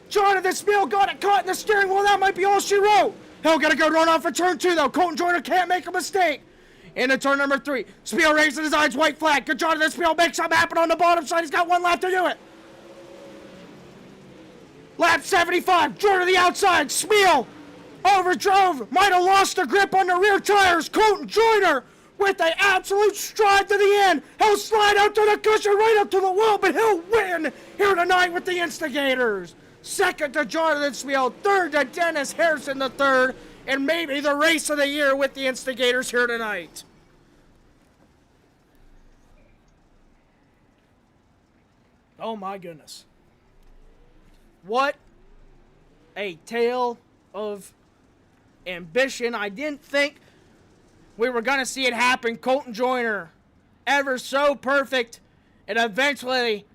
Jonathan Smeal got it caught in the steering wheel. That might be all she wrote. He'll get a good run off for turn 2, though. Colton Joyner can't make a mistake. Into turn number 3. Smeal raises his eyes, white flag. Good Jonathan Smeal makes something happen on the bottom side. He's got 1 lap to do it. Lap 75. Joyner to the outside. Smeal overdrove. Might have lost the grip on the rear tires. Colton Joyner with an absolute stride to the end. He'll slide out to the cushion, right up to the wall, but he'll win here tonight with the Instigators. 2nd to Jonathan Smeal, 3rd to Dennis Harrison III, and maybe the race of the year with the Instigators here tonight. Oh my goodness. What a tale of ambition. I didn't think we were going to see it happen. Colton Joyner, ever so perfect, and eventually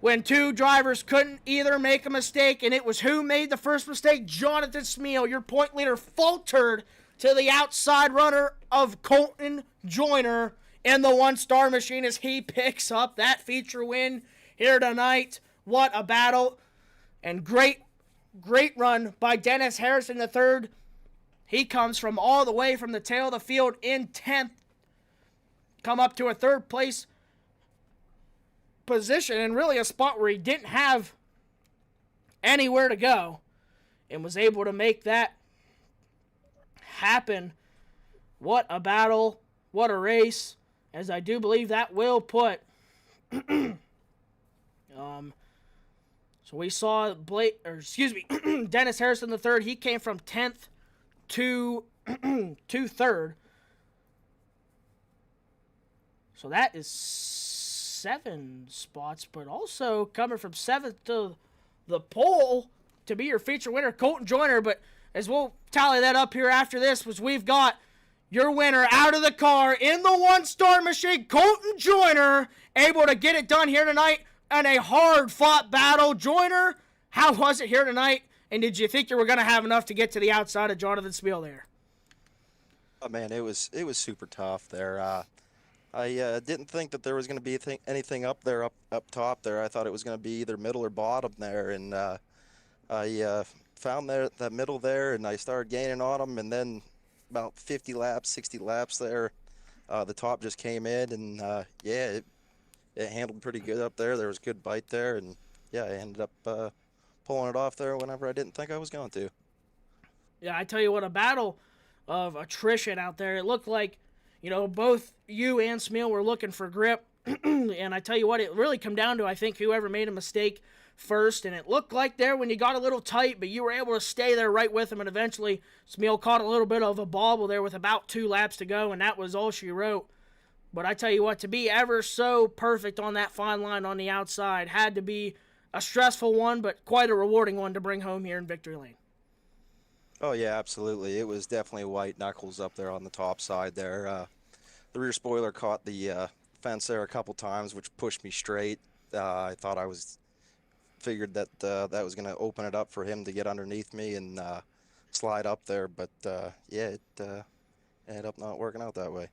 when 2 drivers couldn't either make a mistake, and it was who made the first mistake? Jonathan Smeal, your point leader, faltered to the outside runner of Colton Joyner in the 1-star machine as he picks up that feature win here tonight. What a battle, and great run by Dennis Harrison III. He comes from all the way from the tail of the field in 10th, come up to a 3rd place position, and really a spot where he didn't have anywhere to go, and was able to make that happen. What a battle, what a race, as I do believe that will put so we saw Dennis Harrison III. He came from 10th to 3rd. So that is 7 spots, but also coming from 7th to the pole to be your feature winner, Colton Joyner. But as we'll tally that up here after this, was we've got your winner out of the car in the one-star machine, Colton Joyner, able to get it done here tonight in a hard-fought battle. Joyner, how was it here tonight? And did you think you were going to have enough to get to the outside of Jonathan Spiel there? Oh man, it was super tough there. I didn't think that there was going to be anything up there, up top there. I thought it was going to be either middle or bottom there, and I found that middle there, and I started gaining on them, and then about 50 laps, 60 laps there, the top just came in, and yeah, it handled pretty good up there. There was good bite there, and yeah, I ended up pulling it off there whenever I didn't think I was going to. Yeah, I tell you what, a battle of attrition out there. It looked like, both you and Smeal were looking for grip. And I tell you what, it really come down to, I think, whoever made a mistake first. And it looked like there when you got a little tight, but you were able to stay there right with him. And eventually, Smeal caught a little bit of a bobble there with about 2 laps to go, and that was all she wrote. But I tell you what, to be ever so perfect on that fine line on the outside had to be a stressful one, but quite a rewarding one to bring home here in Victory Lane. Oh yeah, absolutely. It was definitely white knuckles up there on the top side there. The rear spoiler caught the fence there a couple times, which pushed me straight. I thought figured that that was going to open it up for him to get underneath me and slide up there, but yeah, it ended up not working out that way.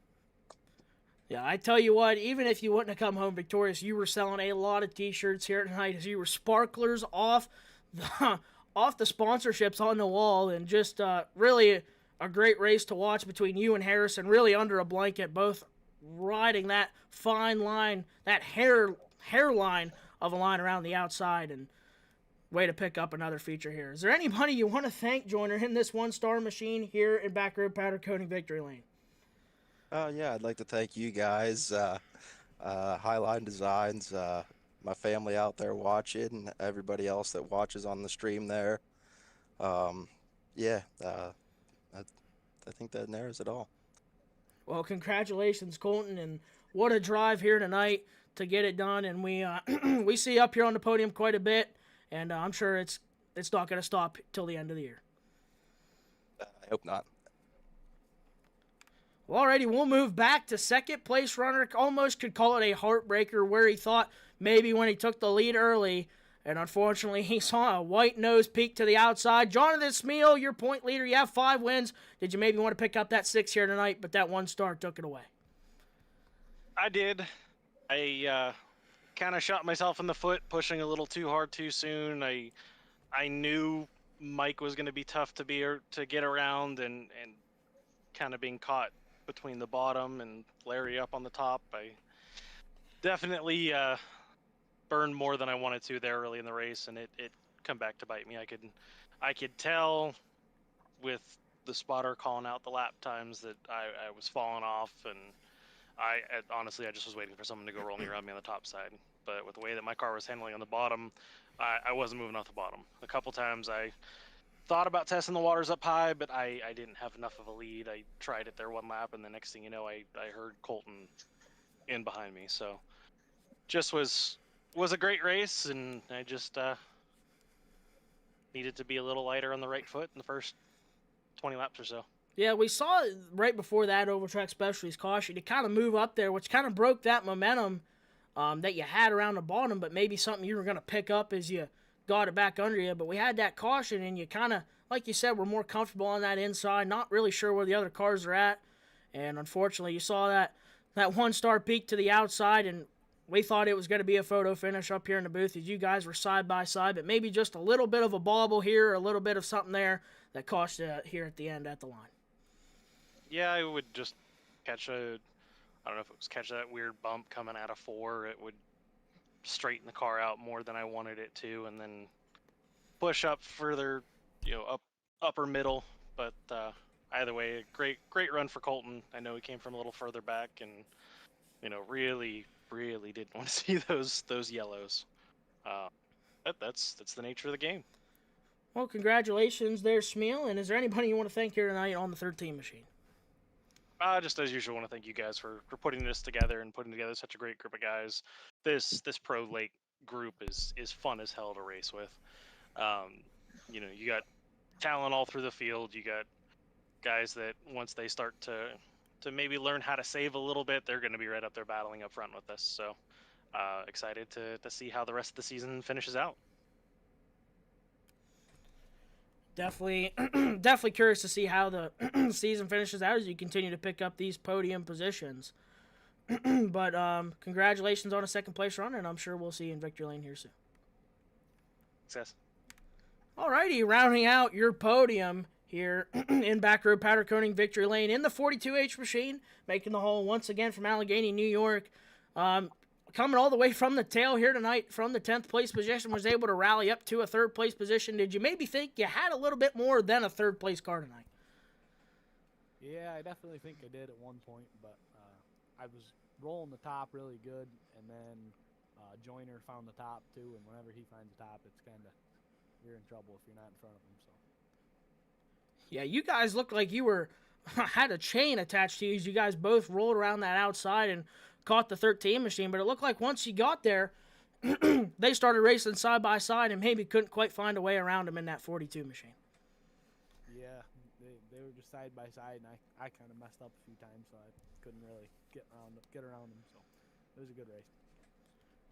Yeah, I tell you what, even if you wouldn't have come home victorious, you were selling a lot of t-shirts here tonight as you were sparklers off the sponsorships on the wall, and just really a great race to watch between you and Harrison, really under a blanket, both riding that fine line, that hairline of a line around the outside, and way to pick up another feature here. Is there anybody you want to thank, Joyner, in this one-star machine here in Back Road Powder Coating Victory Lane? Yeah, I'd like to thank you guys, HighLine Designz, my family out there watching, everybody else that watches on the stream there. Yeah, I think that narrows it all. Well, congratulations, Colton, and what a drive here tonight to get it done. And we we see you up here on the podium quite a bit, and I'm sure it's not going to stop till the end of the year. I hope not. Well, alrighty, we'll move back to second place runner. Almost could call it a heartbreaker, where he thought maybe when he took the lead early, and unfortunately he saw a white nose peek to the outside. Jonathan Smeal, your point leader, you have 5 wins. Did you maybe want to pick up that 6 here tonight, but that 1 star took it away? I did. I kind of shot myself in the foot, pushing a little too hard too soon. I knew Mike was going to be tough to get around, and kind of being caught between the bottom and Larry up on the top. I definitely burned more than I wanted to there early in the race, and it come back to bite me. I could tell with the spotter calling out the lap times that I was falling off, and honestly, I just was waiting for someone to go rolling around me on the top side. But with the way that my car was handling on the bottom, I wasn't moving off the bottom. A couple times I thought about testing the waters up high, but I didn't have enough of a lead. I tried it there 1 lap, and the next thing you know, I heard Colton in behind me. So just was a great race, and I just needed to be a little lighter on the right foot in the first 20 laps or so. Yeah, we saw right before that Overtrack Specialties caution to kind of move up there, which kind of broke that momentum that you had around the bottom, but maybe something you were going to pick up as you got it back under you. But we had that caution, and you kind of, like you said, were more comfortable on that inside, not really sure where the other cars are at. And unfortunately, you saw that 1 star peak to the outside, and we thought it was going to be a photo finish up here in the booth as you guys were side by side, but maybe just a little bit of a bobble here, a little bit of something there that cost you here at the end at the line. Yeah, I would just I don't know if it was catch that weird bump coming out of 4. It would straighten the car out more than I wanted it to, and then push up further, upper middle. But either way, great run for Colton. I know he came from a little further back, and really didn't want to see those yellows. But that's the nature of the game. Well, congratulations there, Smeal. And is there anybody you want to thank here tonight on the 13 machine? Just as usual, I want to thank you guys for putting this together and putting together such a great group of guys. This Pro Lake group is fun as hell to race with. You got talent all through the field. You got guys that once they start to maybe learn how to save a little bit, they're going to be right up there battling up front with us. So excited to see how the rest of the season finishes out. Definitely, definitely curious to see how the season finishes out as you continue to pick up these podium positions. But congratulations on a second place run, and I'm sure we'll see you in victory lane here soon. Success. Alrighty, rounding out your podium here in back row powder coating victory lane in the 42H machine, making the haul once again from Allegheny, New York. Coming all the way from the tail here tonight from the 10th place position, was able to rally up to a 3rd place position. Did you maybe think you had a little bit more than a 3rd place car tonight? Yeah, I definitely think I did at one point, but I was rolling the top really good, and then Joyner found the top too, and whenever he finds the top, it's kind of, you're in trouble if you're not in front of him. So Yeah, you guys looked like you were had a chain attached to you as you guys both rolled around that outside and caught the 13 machine, but it looked like once you got there, they started racing side by side and maybe couldn't quite find a way around them in that 42 machine. yeah, they were just side by side, and I kind of messed up a few times, so I couldn't really get around them. So it was a good race.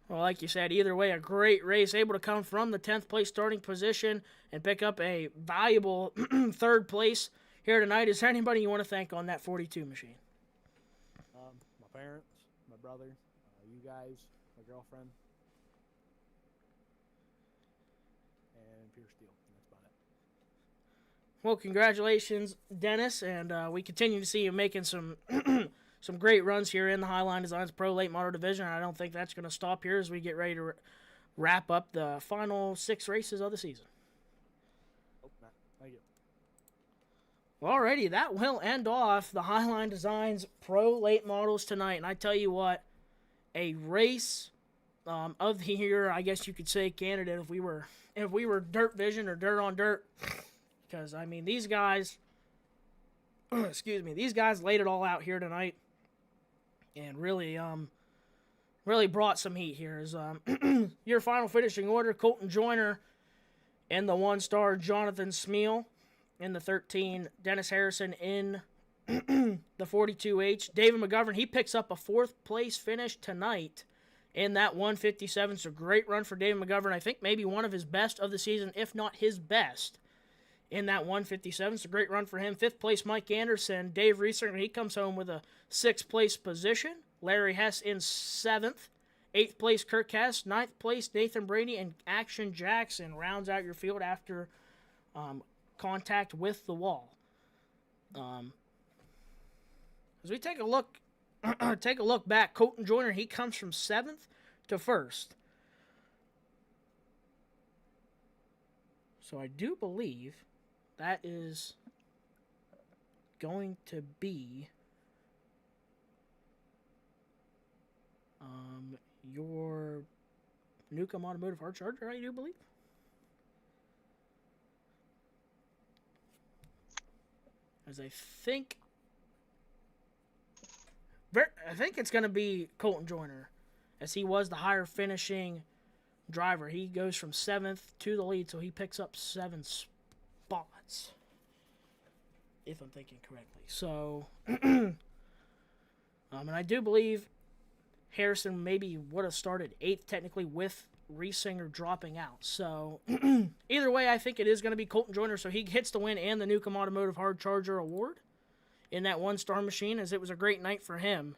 Well, like you said, either way, a great race, able to come from the 10th place starting position and pick up a valuable 3rd place here tonight. Is there anybody you want to thank on that 42 machine? My parents, my brother, you guys, my girlfriend, and Pure Steel. And that's about it. Well, congratulations, Dennis, and we continue to see you making some some great runs here in the HighLine Designz Pro Late Model Division. I don't think that's going to stop here as we get ready to wrap up the final 6 races of the season. Hope not. Thank you. Alrighty, that will end off the HighLine Designz Pro Late Models tonight. And I tell you what, a race of the year, I guess you could say, candidate if we were Dirt Vision or Dirt on Dirt. Because, I mean, these guys, these guys laid it all out here tonight. And really brought some heat here. As your final finishing order, Colton Joyner in the 1-star, Jonathan Smeal in the 13, Dennis Harrison in the 42H. David McGovern, he picks up a 4th place finish tonight in that 157. So great run for David McGovern. I think maybe one of his best of the season, if not his best, in that 157. It's a great run for him. 5th place, Mike Anderson. Dave Reeser, he comes home with a 6th place position. Larry Hess in 7th. 8th place, Kirk Hess. 9th place, Nathan Brady. And Action Jackson rounds out your field after contact with the wall. As we take a look back, Colton Joyner, he comes from 7th to 1st. So I do believe that is going to be your Newcomb Automotive Hard Charger, I do believe. As I think it's going to be Colton Joyner, as he was the higher finishing driver. He goes from 7th to the lead, so he picks up 7 spots, if I'm thinking correctly. So, and I do believe Harrison maybe would have started 8th technically with Reesinger dropping out. So, either way, I think it is going to be Colton Joyner, so he gets the win and the Newcomb Automotive Hard Charger Award in that 1-star machine, as it was a great night for him.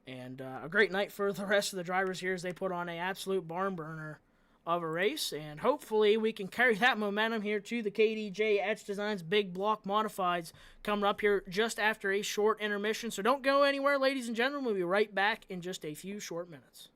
And a great night for the rest of the drivers here as they put on an absolute barn burner of a race. And hopefully we can carry that momentum here to the KDJ Etched Designz Big Block Modifieds coming up here just after a short intermission. So don't go anywhere, ladies and gentlemen. We'll be right back in just a few short minutes.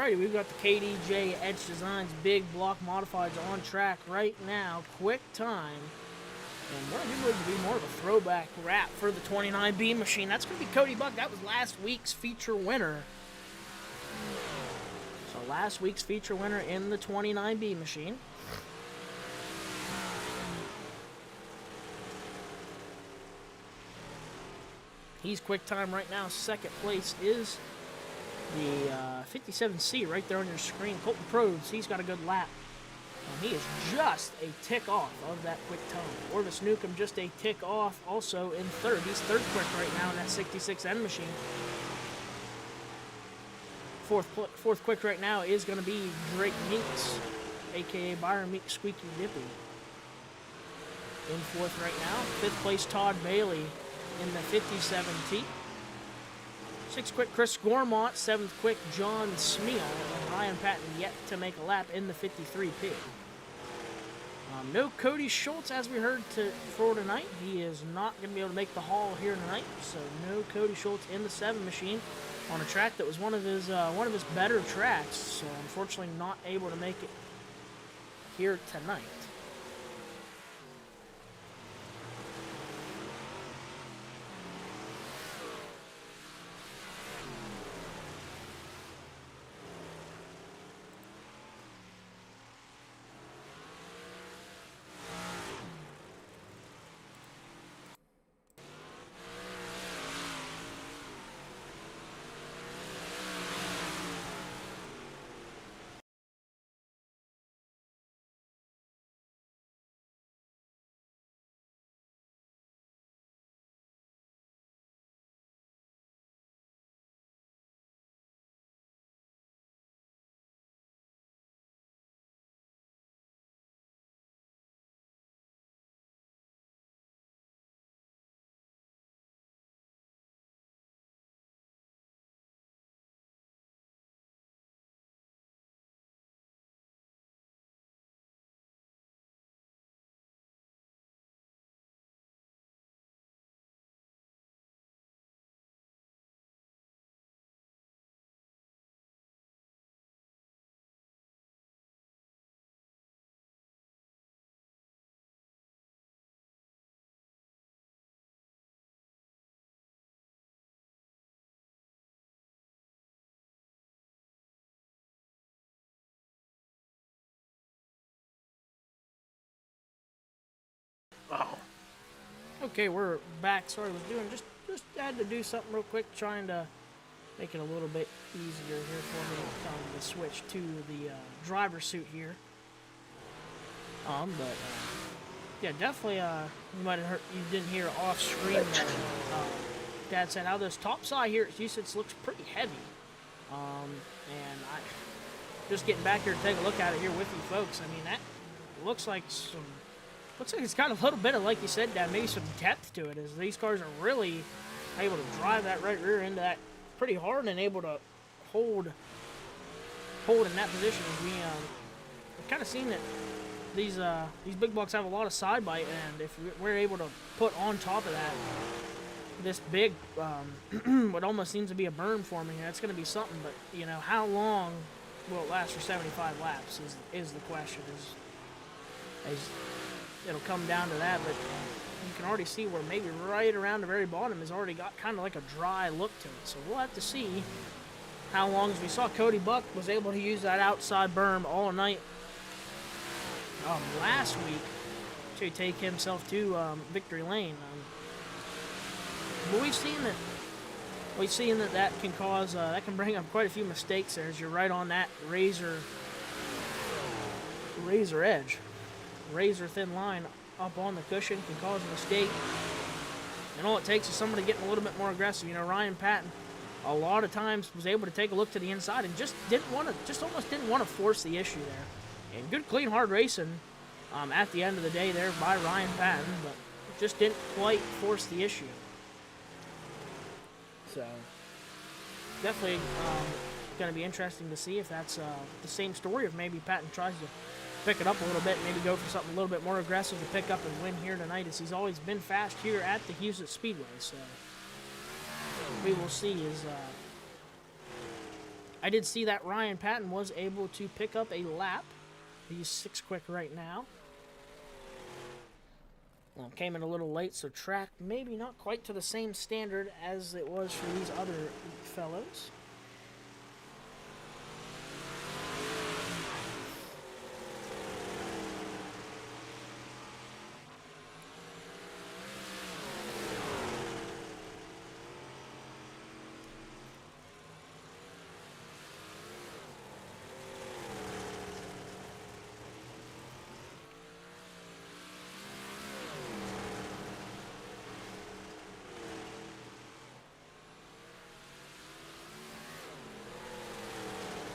Alrighty, we've got the KDJ Etched Designz big block modifieds on track right now. Quick time. And what I do believe to be more of a throwback wrap for the 29B machine. That's going to be Cody Buck. That was last week's feature winner. So last week's feature winner in the 29B machine. He's quick time right now. Second place is the 57C right there on your screen. Colton Probes, he's got a good lap. And he is just a tick off of that quick time. Orvis Newcomb just a tick off also in third. He's third quick right now in that 66N machine. Fourth quick right now is going to be Drake Meeks, a.k.a. Byron Meeks Squeaky Dippy. In fourth right now. Fifth place Todd Bailey in the 57T. Sixth quick Chris Gormont. Seventh quick John Smeal. And Ryan Patton yet to make a lap in the 53P. No Cody Schultz, as we heard, for tonight. He is not going to be able to make the haul here tonight. So no Cody Schultz in the 7 machine on a track that was one of his better tracks. So unfortunately not able to make it here tonight. Oh. Okay, we're back. Sorry, I was doing just had to do something real quick, trying to make it a little bit easier here for me to switch to the driver suit here. Yeah, definitely. You might have heard, you didn't hear off screen there. Dad said how this top side here at Houston looks pretty heavy. And I just getting back here to take a look at it here with you folks. I mean, that looks like it's got a little bit of, like you said, Dad, maybe some depth to it, as these cars are really able to drive that right rear into that pretty hard and able to hold in that position. We've kind of seen that these big bucks have a lot of side bite, and if we're able to put on top of that this big what almost seems to be a berm forming here, it's going to be something. But you know, how long will it last for 75 laps is the question. It'll come down to that, but you can already see where maybe right around the very bottom has already got kind of like a dry look to it. So we'll have to see how long, as we saw Cody Buck was able to use that outside berm all night last week to take himself to victory lane. But we've seen that can cause that can bring up quite a few mistakes there, as you're right on that razor edge. Razor thin line up on the cushion can cause a mistake, and all it takes is somebody getting a little bit more aggressive. You know, Ryan Patton a lot of times was able to take a look to the inside and just almost didn't want to force the issue there. And good, clean, hard racing at the end of the day there by Ryan Patton, but just didn't quite force the issue. So definitely going to be interesting to see if that's the same story, if maybe Patton tries to pick it up a little bit, maybe go for something a little bit more aggressive to pick up and win here tonight, as he's always been fast here at the Houston Speedway. So we will see I did see that Ryan Patton was able to pick up a lap. He's 6 quick right now. Well, came in a little late, so track maybe not quite to the same standard as it was for these other fellows.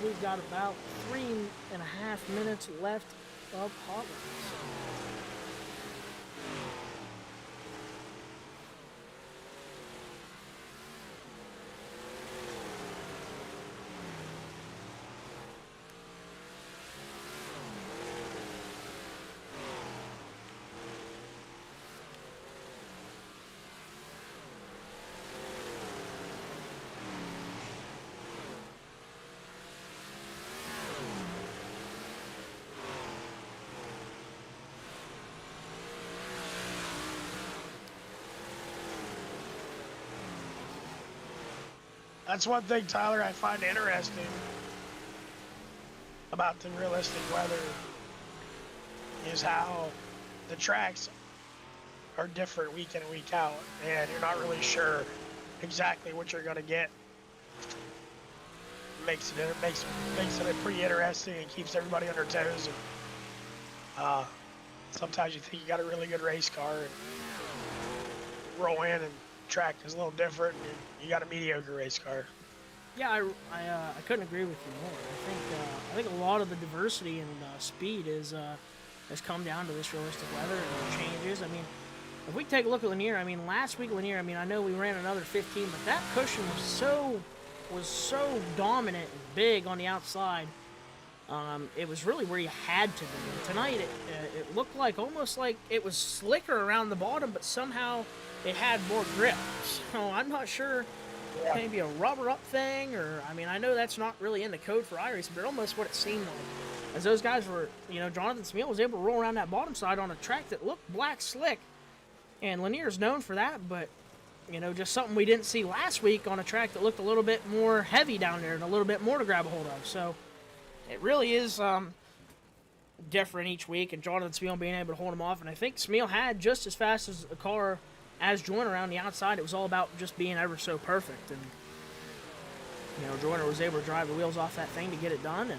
We've got about 3.5 minutes left of hot laps. That's one thing, Tyler, I find interesting about the realistic weather is how the tracks are different week in and week out, and you're not really sure exactly what you're going to get. Makes it pretty interesting and keeps everybody on their toes. And, sometimes you think you got a really good race car and roll in and track is a little different and you got a mediocre race car. Yeah, I couldn't agree with you more. I think a lot of the diversity and speed has come down to this realistic weather and the changes. I mean, if we take a look at Lanier, I mean, last week Lanier, I mean, I know we ran another 15, but that cushion was so dominant and big on the outside. It was really where you had to be. And tonight, it looked like almost like it was slicker around the bottom, but somehow it had more grip. So I'm not sure. Yeah. Maybe a rubber up thing, or I mean, I know that's not really in the code for iRacing, but almost what it seemed like. As those guys were, you know, Jonathan Smeal was able to roll around that bottom side on a track that looked black slick, and Lanier's known for that, but, you know, just something we didn't see last week on a track that looked a little bit more heavy down there and a little bit more to grab a hold of. So it really is different each week, and Jonathan Smeal being able to hold him off, and I think Smeal had just as fast as a car as Joyner around the outside. It was all about just being ever so perfect, and you know, Joyner was able to drive the wheels off that thing to get it done,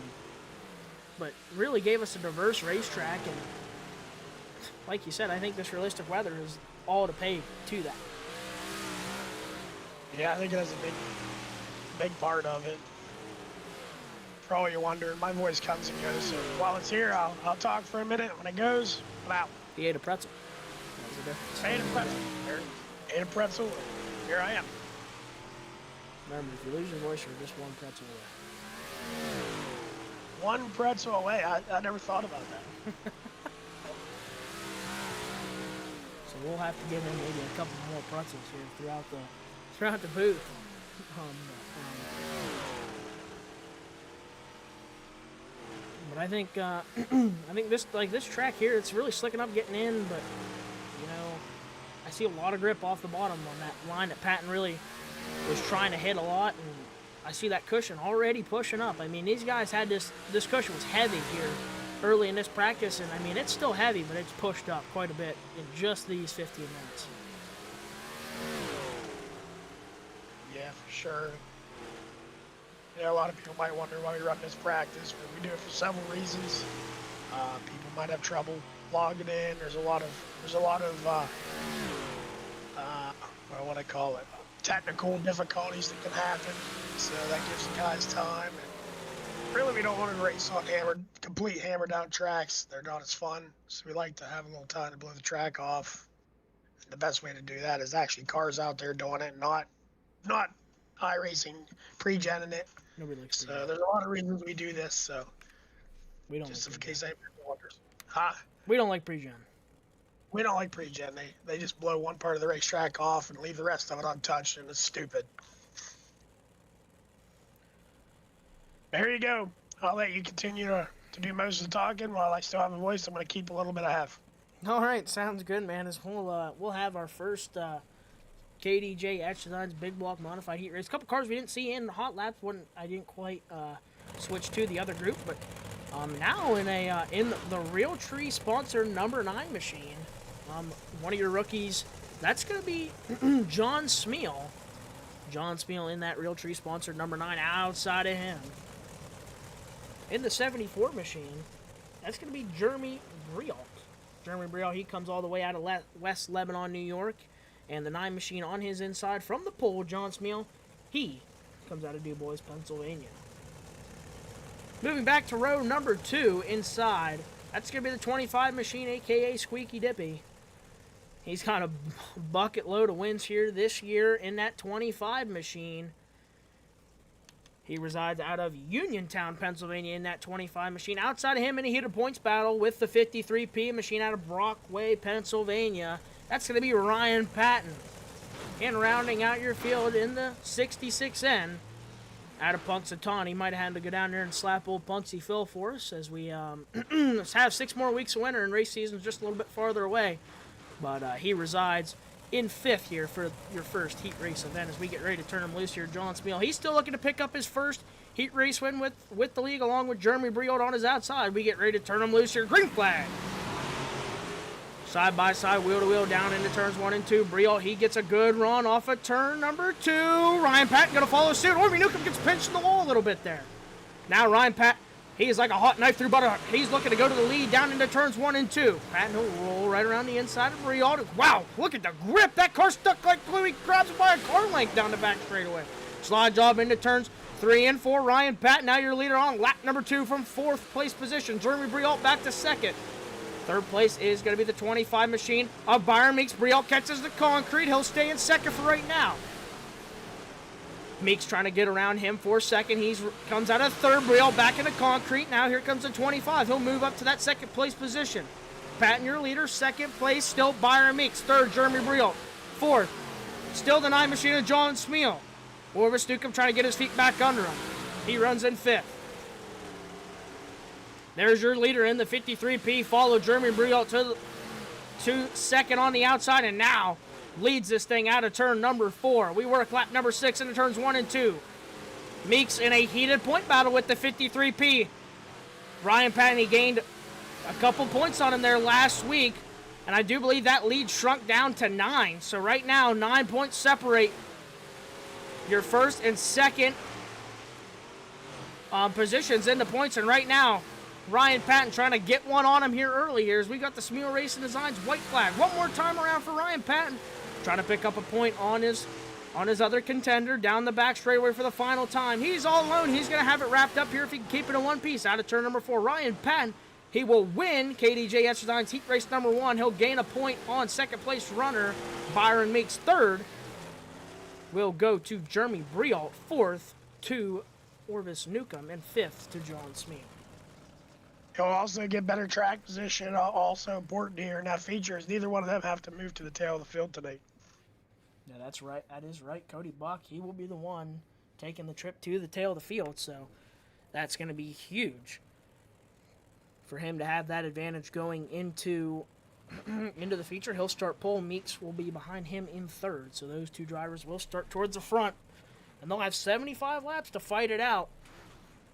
but really gave us a diverse racetrack, and like you said, I think this realistic weather is all to pay to that. Yeah, I think that's a big part of it. For all you're wondering, my voice comes and goes, so while it's here, I'll talk for a minute. When it goes, I'm out. He ate a pretzel. That was the difference. I ate a pretzel. Ate a pretzel. Here I am. Remember, if you lose your voice, you're just one pretzel away. One pretzel away. I never thought about that. So we'll have to give him maybe a couple more pretzels here throughout the booth. But I think this track here, it's really slicking up getting in, but you know, I see a lot of grip off the bottom on that line that Patton really was trying to hit a lot, and I see that cushion already pushing up. I mean, these guys had this cushion was heavy here early in this practice, and I mean, it's still heavy, but it's pushed up quite a bit in just these 15 minutes. Yeah, for sure. Yeah, a lot of people might wonder why we run this practice, but we do it for several reasons. People might have trouble logging in. There's a lot of what do I call it? Technical difficulties that can happen. So that gives the guys time. And really, we don't want to race on complete hammered down tracks. They're not as fun. So we like to have a little time to blow the track off. And the best way to do that is actually cars out there doing it, not iRacing pre-genning it. Nobody likes So pre-gen. there's a lot of reasons we do this. So We don't just like in pre-gen. case anybody wonders. Huh? We don't like pre-gen. We don't like pre-gen. They just blow one part of the racetrack off and leave the rest of it untouched, and it's stupid. All right, so we'll have to give him maybe a couple more pretzels here throughout the booth. All right, There you go. I'll let you continue to do most of the talking while I still have a voice. I'm going to keep a little bit I have. All right, sounds good, man. As we'll have our first KDJ Etched Designz Big Block Modified Heat Race. A couple cars we didn't see in Hot Laps when I didn't quite switch to the other group, but now in the Real Tree sponsored number 9 machine, one of your rookies, that's gonna be John Smeal. John Smeal in that Real Tree sponsored number 9. Outside of him, in the 74 machine, that's gonna be Jeremy Brialt. Jeremy Brialt, he comes all the way out of West Lebanon, New York. And the 9 machine on his inside from the pole, John Smeal, he comes out of DuBois, Pennsylvania. Moving back to row number 2 inside, that's going to be the 25 machine, a.k.a. Squeaky Dippy. He's got a bucket load of wins here this year in that 25 machine. He resides out of Uniontown, Pennsylvania in that 25 machine. Outside of him in a heated points battle with the 53P machine out of Brockway, Pennsylvania, that's going to be Ryan Patton. And rounding out your field in the 66N out of Punxsutawney. He might have had to go down there and slap old Punxsy Phil for us as we have 6 more weeks of winter and race season's just a little bit farther away. But he resides in 5th here for your first heat race event as we get ready to turn him loose here. John Smeal, he's still looking to pick up his first heat race win with the league along with Jeremy Brialt on his outside. We get ready to turn him loose here. Green flag. Side by side, wheel to wheel, down into turns 1 and 2. Brialt, he gets a good run off of turn number 2. Ryan Patton going to follow suit. Orby Newcomb gets pinched in the wall a little bit there. Now Ryan Patton, he is like a hot knife through butter. He's looking to go to the lead down into turns 1 and 2. Patton will roll right around the inside of Brialt. Wow, look at the grip. That car stuck like glue. He grabs it by a car length down the back straightaway. Slide job into turns 3 and 4. Ryan Patton, now your leader on lap number 2 from 4th place position. Jeremy Brialt back to 2nd. 3rd place is going to be the 25 machine of Byron Meeks. Brialt catches the concrete. He'll stay in 2nd for right now. Meeks trying to get around him for 2nd. He comes out of 3rd. Brialt back into concrete. Now here comes the 25. He'll move up to that 2nd place position. Patton, your leader. 2nd place, still Byron Meeks. 3rd, Jeremy Brialt. 4th, still the 9 machine of John Smeal. Orvis Newcomb trying to get his feet back under him. He runs in 5th. There's your leader in the 53P. Follow Jeremy Brialt to 2nd on the outside, and now leads this thing out of turn number 4. We work lap number 6 into turns 1 and 2. Meeks in a heated point battle with the 53P. Ryan Patton, he gained a couple points on him there last week, and I do believe that lead shrunk down to 9. So right now, 9 points separate your 1st and 2nd positions in the points, and right now, Ryan Patton trying to get one on him here early here as we got the Smeal Racing Designz white flag. One more time around for Ryan Patton. Trying to pick up a point on his other contender down the back straightaway for the final time. He's all alone. He's going to have it wrapped up here if he can keep it in one piece. Out of turn number 4, Ryan Patton, he will win KDJ Etched Designz heat race number 1. He'll gain a point on 2nd place runner Byron Meeks. 3rd will go to Jeremy Brialt. 4th to Orvis Newcomb. And 5th to John Smeal. He'll also get better track position, also important here. Now, features, neither one of them have to move to the tail of the field tonight. Yeah, that's right. That is right. Cody Buck, he will be the one taking the trip to the tail of the field, so that's going to be huge for him to have that advantage going into the feature. He'll start pole. Meeks will be behind him in 3rd, so those 2 drivers will start towards the front, and they'll have 75 laps to fight it out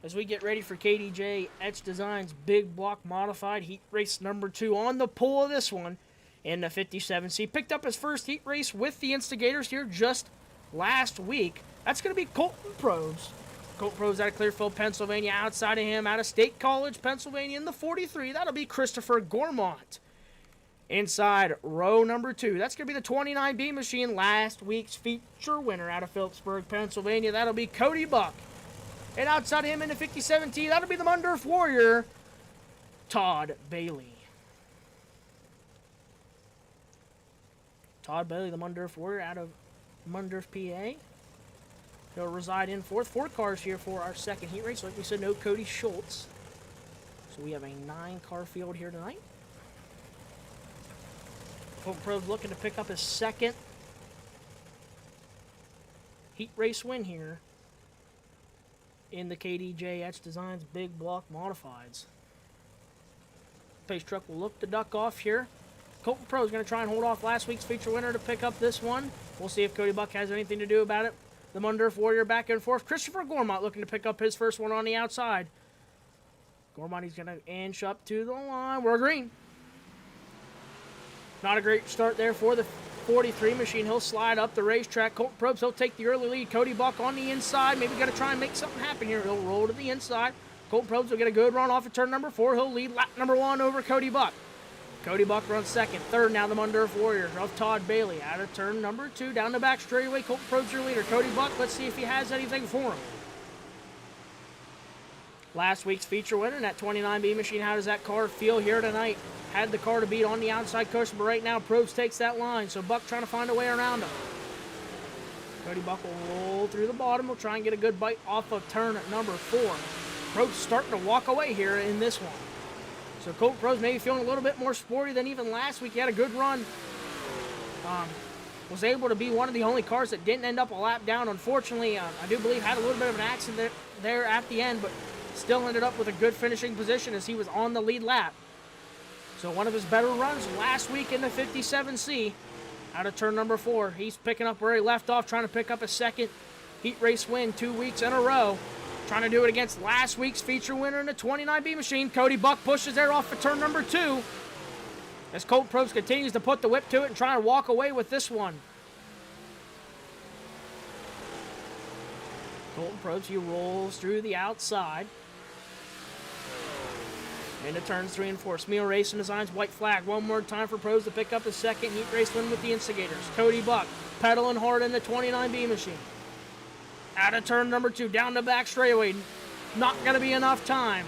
as we get ready for KDJ Etched Designz Big Block Modified Heat Race number 2 on the pole of this one in the 57C. Picked up his first heat race with the Instigators here just last week. That's going to be Colton Probes. Colton Probes out of Clearfield, Pennsylvania. Outside of him, out of State College, Pennsylvania in the 43. That'll be Christopher Gormont. Inside row number 2, that's going to be the 29B machine, last week's feature winner out of Phillipsburg, Pennsylvania. That'll be Cody Buck. And outside him in the 57T, that'll be the Mundorf Warrior, Todd Bailey. Todd Bailey, the Mundorf Warrior out of Mundorf, PA. He'll reside in 4th. 4 cars here for our 2nd heat race. Like we said, no Cody Schultz. So we have a 9-car field here tonight. Colton Probes looking to pick up his 2nd heat race win here in the KDJ Etched Designz big block modifieds. Pace truck will look to duck off here. Colton Pro is going to try and hold off last week's feature winner to pick up this one. We'll see if Cody Buck has anything to do about it. The Mundurf Warrior back and forth. Christopher Gormont looking to pick up his first one on the outside. Gormont, he's going to inch up to the line. We're green. Not a great start there for the 43 machine. He'll slide up the racetrack. Colton Probst, he'll take the early lead. Cody Buck on the inside. Maybe got to try and make something happen here. He'll roll to the inside. Colton Probst will get a good run off of turn number 4. He'll lead lap number 1 over Cody Buck. Cody Buck runs second. Third now the Mundurf Warrior of Todd Bailey. Out of turn number 2. Down the back straightaway. Colton Probst your leader. Cody Buck, let's see if he has anything for him. Last week's feature winner in that 29B machine. How does that car feel here tonight? Had the car to beat on the outside cushion, but right now Probst takes that line. So Buck trying to find a way around him. Cody Buck will roll through the bottom. He'll try and get a good bite off of turn at number 4. Probst starting to walk away here in this one. So Colton Probst maybe feeling a little bit more sporty than even last week. He had a good run. Was able to be one of the only cars that didn't end up a lap down. Unfortunately, I do believe had a little bit of an accident there at the end, but still ended up with a good finishing position as he was on the lead lap. So one of his better runs last week in the 57C. Out of turn number 4. He's picking up where he left off, trying to pick up a second heat race win 2 weeks in a row. Trying to do it against last week's feature winner in the 29B machine. Cody Buck pushes there off of turn number 2. As Colton Probst continues to put the whip to it and try and walk away with this one. Colton Probst, he rolls through the outside. Into turns 3 and 4. Smeel Racing Designz white flag. One more time for Probst to pick up his second heat race win with the Instigators. Cody Buck pedaling hard in the 29B machine. Out of turn number 2. Down the back straightaway. Not going to be enough time.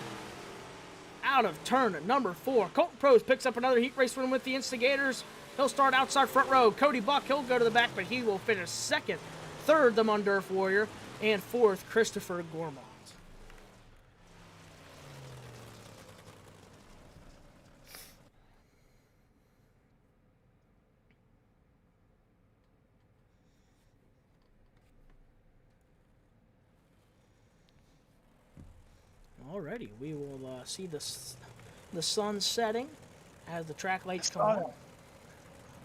Out of turn number 4. Colton Probst picks up another heat race win with the Instigators. He'll start outside front row. Cody Buck, he'll go to the back, but he will finish second. Third, the Mundurf Warrior. And fourth, Christopher Gormont. Alrighty, we will see the sun setting as the track lights come on.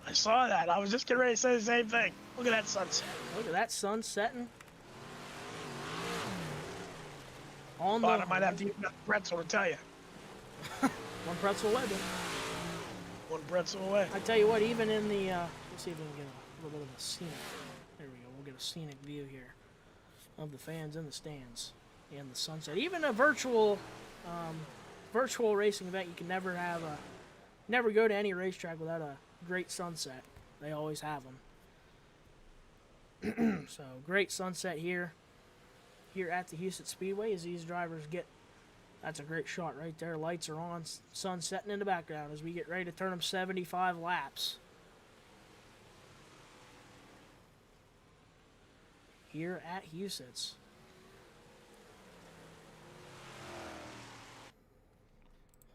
I saw that. I was just getting ready to say the same thing. Look at that sunset. Look at that sun setting. Thought I might have to eat another pretzel to tell you. One pretzel away, baby. One pretzel away. I tell you what, even in the let's see if we can get a little bit of a scenic. There we go. We'll get a scenic view here of the fans in the stands and the sunset. Even a virtual racing event, you can never go to any racetrack without a great sunset. They always have them. So great sunset here at the Houston Speedway as these drivers get. That's a great shot right there. Lights are on, sun setting in the background as we get ready to turn them 75 laps. Here at Houston's.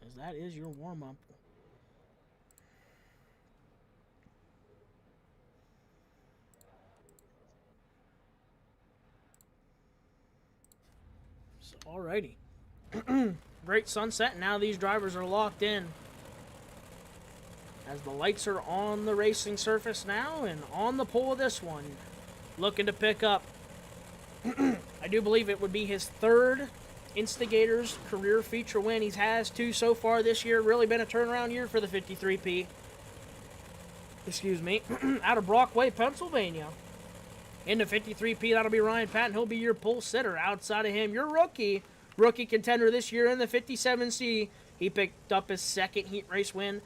As that is your warm-up. So, alrighty. Great sunset. Now these drivers are locked in. As the lights are on the racing surface now and on the pole of this one. Looking to pick up. I do believe it would be his third Instigators career feature win. He has 2 so far this year. Really been a turnaround year for the 53P. Excuse me. Out of Brockway, Pennsylvania. In the 53P, that'll be Ryan Patton. He'll be your pole sitter. Outside of him, your rookie contender this year in the 57C. He picked up his second heat race win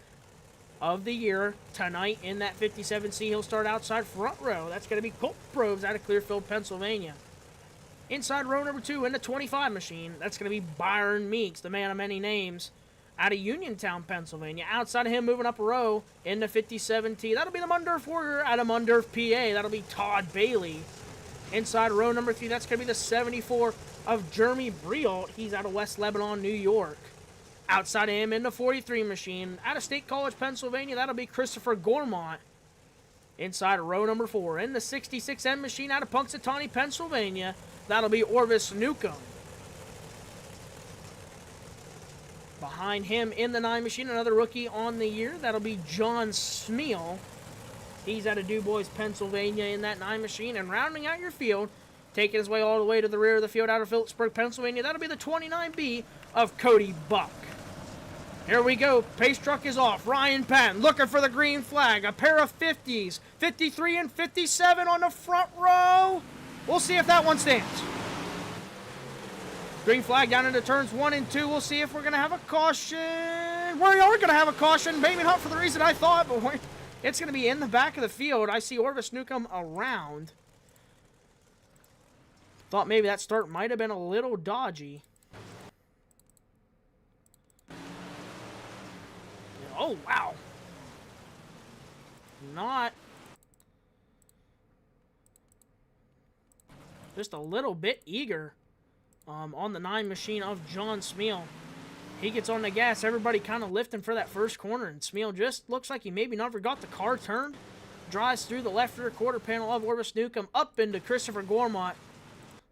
of the year tonight in that 57C. He'll start outside front row. That's going to be Colton Probst out of Clearfield, Pennsylvania. Inside row number 2 in the 25 machine, that's going to be Byron Meeks, the man of many names, out of Uniontown, Pennsylvania. Outside of him, moving up a row in the 57T, that'll be the Mundurf Warrior out of Mundurf, PA. That'll be Todd Bailey. Inside row number 3, that's going to be the 74 of Jeremy Brialt. He's out of West Lebanon, New York. Outside of him in the 43 machine, out of State College, Pennsylvania, that'll be Christopher Gormont. Inside row number 4, in the 66M machine out of Punxsutawney, Pennsylvania, that'll be Orvis Newcomb. Behind him in the 9 machine, another rookie on the year. That'll be John Smeal. He's out of DuBois, Pennsylvania in that 9 machine. And rounding out your field, taking his way all the way to the rear of the field out of Phillipsburg, Pennsylvania, that'll be the 29B of Cody Buck. Here we go. Pace truck is off. Ryan Patton looking for the green flag. A pair of 50s. 53 and 57 on the front row. We'll see if that one stands. Green flag down into turns 1 and 2. We'll see if we're going to have a caution. We are going to have a caution. Maybe not for the reason I thought, but it's going to be in the back of the field. I see Orvis Newcomb around. Thought maybe that start might have been a little dodgy. Oh, wow. Not. Just a little bit eager. On the 9 machine of John Smeal. He gets on the gas. Everybody kind of lifting for that first corner. And Smeal just looks like he maybe never got the car turned. Drives through the left rear quarter panel of Orvis Newcomb up into Christopher Gormont.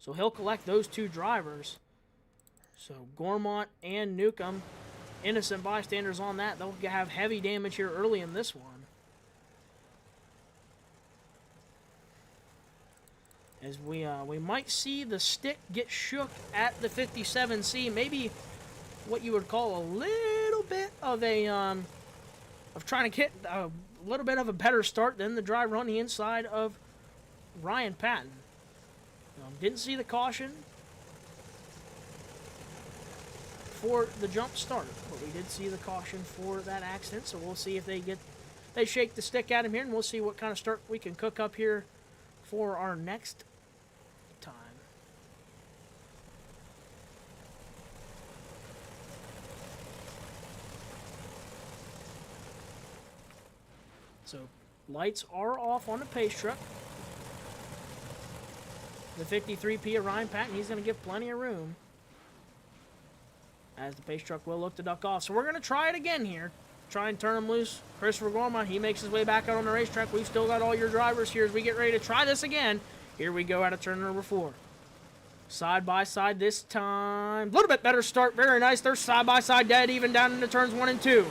So he'll collect those 2 drivers. So Gormont and Newcomb, innocent bystanders on that. They'll have heavy damage here early in this one. As we might see the stick get shook at the 57C, maybe what you would call a little bit of a of trying to get a little bit of a better start than the driver on the inside of Ryan Patton. Didn't see the caution for the jump start, but we did see the caution for that accident. So we'll see if they shake the stick at him here, and we'll see what kind of start we can cook up here for our next time. So lights are off on the pace truck. The 53P of Ryan Patton, he's going to give plenty of room, as the pace truck will look to duck off. So we're going to try it again here. Try and turn him loose. Christopher Gormont, he makes his way back out on the racetrack. We've still got all your drivers here as we get ready to try this again. Here we go out of turn number 4. Side by side this time. A little bit better start. Very nice. They're side by side dead even down into turns 1 and 2.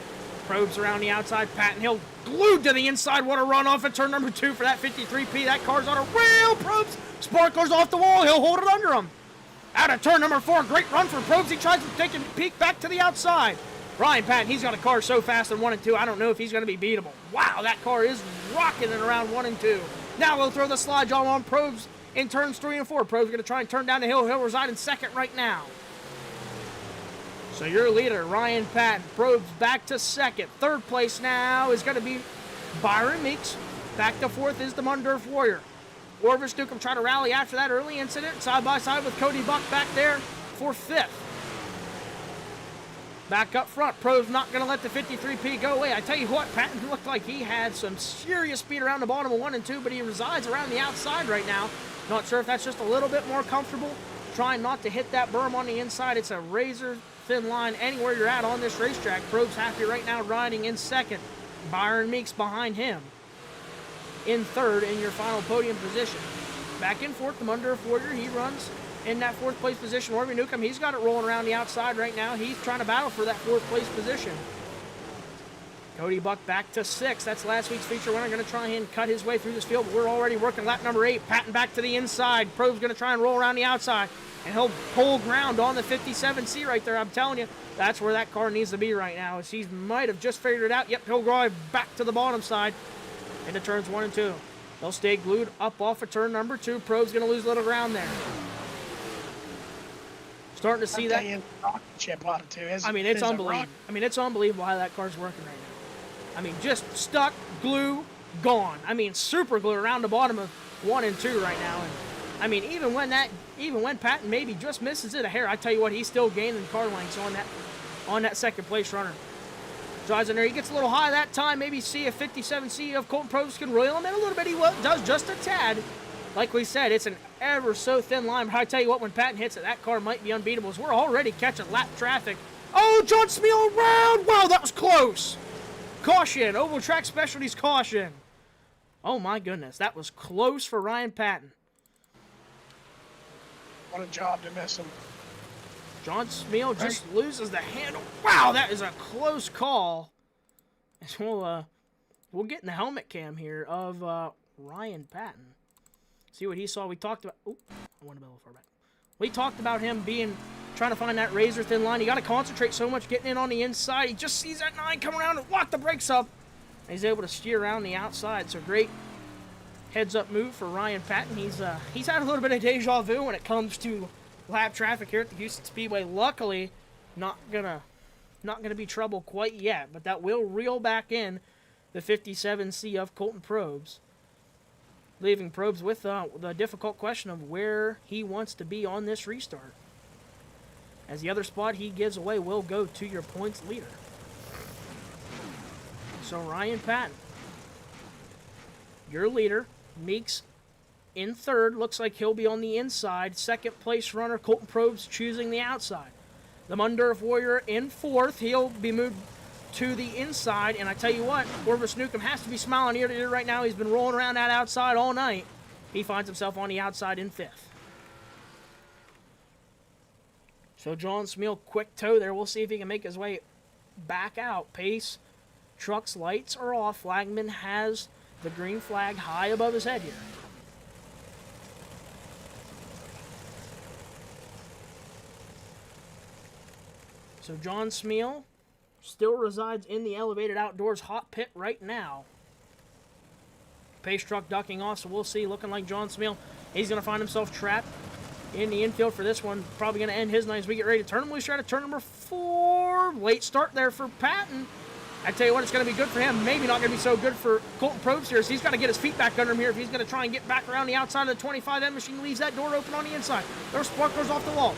Probes around the outside. Patton Hill glued to the inside. What a run off at turn number 2 for that 53P. That car's on a rail. Probes. Sparklers off the wall. He'll hold it under him. Out of turn number 4. Great run for Probes. He tries to take a peek back to the outside. Ryan Patton, he's got a car so fast in 1 and 2. I don't know if he's going to be beatable. Wow, that car is rocking in around 1 and 2. Now we'll throw the slide job on Probes in turns 3 and 4. Probes going to try and turn down the hill. He'll reside in second right now. So your leader, Ryan Patton, Probes back to second. Third place now is going to be Byron Meeks. Back to fourth is the Mundurf Warrior. Orvis Newcomb trying to rally after that early incident. Side by side with Cody Buck back there for fifth. Back up front, Probes not going to let the 53P go away. I tell you what, Patton looked like he had some serious speed around the bottom of 1 and 2, but he resides around the outside right now. Not sure if that's just a little bit more comfortable. Trying not to hit that berm on the inside. It's a razor-thin line anywhere you're at on this racetrack. Probes happy right now riding in second. Byron Meeks behind him in third in your final podium position. Back in fourth, the Mundurf Warrior, he runs in that fourth place position. Orvis Newcomb, he's got it rolling around the outside right now. He's trying to battle for that fourth place position. Cody Buck back to sixth. That's last week's feature winner. Going to try and cut his way through this field, but we're already working lap number 8. Patton back to the inside. Probe's going to try and roll around the outside, and he'll pull ground on the 57C right there. I'm telling you, that's where that car needs to be right now. He might have just figured it out. Yep, he'll drive back to the bottom side into turns 1 and 2. They'll stay glued up off of turn number 2. Probe's going to lose a little ground there. Starting to see that. Chip on it too. I mean, it's unbelievable. I mean, it's unbelievable how that car's working right now. I mean, just stuck, glue, gone. I mean, super glue around the bottom of 1 and 2 right now. And I mean, even when Patton maybe just misses it a hair, I tell you what, he's still gaining car lengths on that second place runner. Drives in there. He gets a little high that time. Maybe see if 57C of Colton Probst can roil him in a little bit. He does just a tad. Like we said, it's an ever so thin line. But I tell you what, when Patton hits it, that car might be unbeatable. As we're already catching lap traffic. Oh, John Smeal around! Wow, that was close. Caution. Oval Track Specialties caution. Oh, my goodness. That was close for Ryan Patton. What a job to miss him. John Smeal just loses the handle. Wow, that is a close call. As we'll get in the helmet cam here of Ryan Patton. See what he saw. We talked about. Oh, I want to be a little far back. We talked about him trying to find that razor thin line. You got to concentrate so much getting in on the inside. He just sees that 9 come around and lock the brakes up. And he's able to steer around the outside. So great heads up move for Ryan Patton. He's had a little bit of deja vu when it comes to lap traffic here at the Houston Speedway. Luckily, not gonna be trouble quite yet, but that will reel back in the 57C of Colton Probst, leaving Probst with the difficult question of where he wants to be on this restart, as the other spot he gives away will go to your points leader. So Ryan Patton, your leader. Meeks in third. Looks like he'll be on the inside. Second place runner Colton Probst choosing the outside. The Mundurf Warrior in fourth. He'll be moved to the inside. And I tell you what, Orvis Newcomb has to be smiling ear to ear right now. He's been rolling around that outside all night. He finds himself on the outside in fifth. So John Smeal, quick toe there. We'll see if he can make his way back out. Pace, truck's lights are off. Flagman has the green flag high above his head here. So John Smeal still resides in the elevated outdoors hot pit right now. Pace truck ducking off, so we'll see. Looking like John Smeal, he's going to find himself trapped in the infield for this one. Probably going to end his night as we get ready to turn him loose. Try to turn number 4. Late start there for Patton. I tell you what, it's going to be good for him. Maybe not going to be so good for Colton Probst here. So he's got to get his feet back under him here if he's going to try and get back around the outside of the 25. That machine leaves that door open on the inside. There's sparklers off the wall.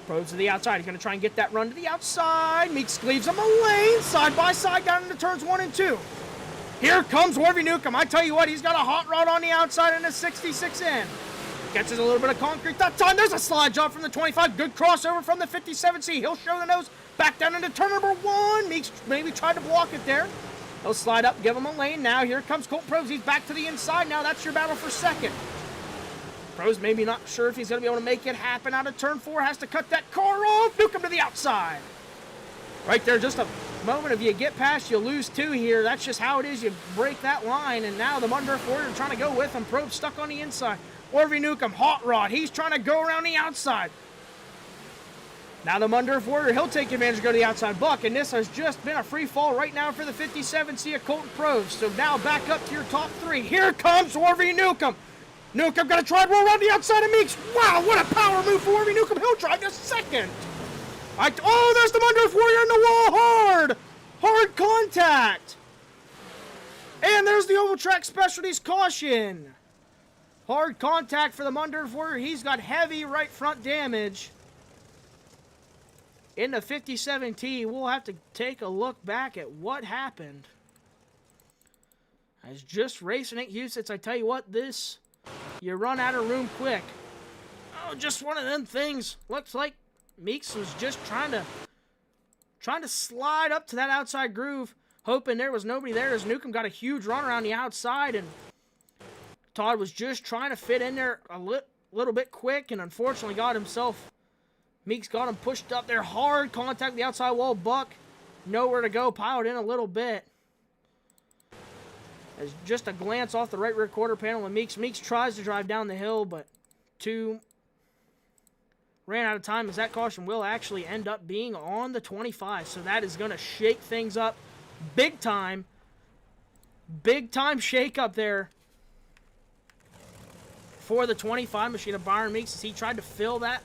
Probst to the outside. He's going to try and get that run to the outside. Meeks leaves him a lane. Side by side down into turns 1 and 2. Here comes Warvie Newcomb. I tell you what, he's got a hot rod on the outside and a 66 in. Catches a little bit of concrete that time. There's a slide job from the 25. Good crossover from the 57C. He'll show the nose. Back down into turn number 1. Meeks maybe tried to block it there. He'll slide up, give him a lane. Now here comes Colton Probst. He's back to the inside. Now that's your battle for second. Probst maybe not sure if he's going to be able to make it happen out of turn 4. Has to cut that car off. Newcomb to the outside. Right there, just a moment of you get past, you lose 2 here. That's just how it is. You break that line, and now the Mundurf Warrior trying to go with him. Probst stuck on the inside. Warvie Newcomb, hot rod. He's trying to go around the outside. Now the Mundurf Warrior, he'll take advantage to go to the outside buck, and this has just been a free fall right now for the 57C of Colton Probst. So now back up to your top 3. Here comes Warvie Newcomb. Newcomb going to try to roll around the outside of Meeks. Wow, what a power move for Warvie Newcomb. He'll drive to second. Oh, there's the Mundurf Warrior in the wall hard. Hard contact. And there's the Oval Track Specialties caution. Hard contact for the Mundurf Warrior. He's got heavy right front damage. In the 57T, we'll have to take a look back at what happened. As just racing at Houston, I tell you what, you run out of room quick. Oh, just one of them things. Looks like Meeks was just trying to slide up to that outside groove, hoping there was nobody there, as Newcomb got a huge run around the outside, and Todd was just trying to fit in there a little bit quick, and unfortunately got himself. Meeks got him pushed up there. Hard contact with the outside wall. Buck, nowhere to go. Piled in a little bit. As just a glance off the right rear quarter panel, and Meeks tries to drive down the hill, but 2 ran out of time, as that caution will actually end up being on the 25. So that is going to shake things up big time. Big time shake up there for the 25 machine of Byron Meeks, as he tried to fill that.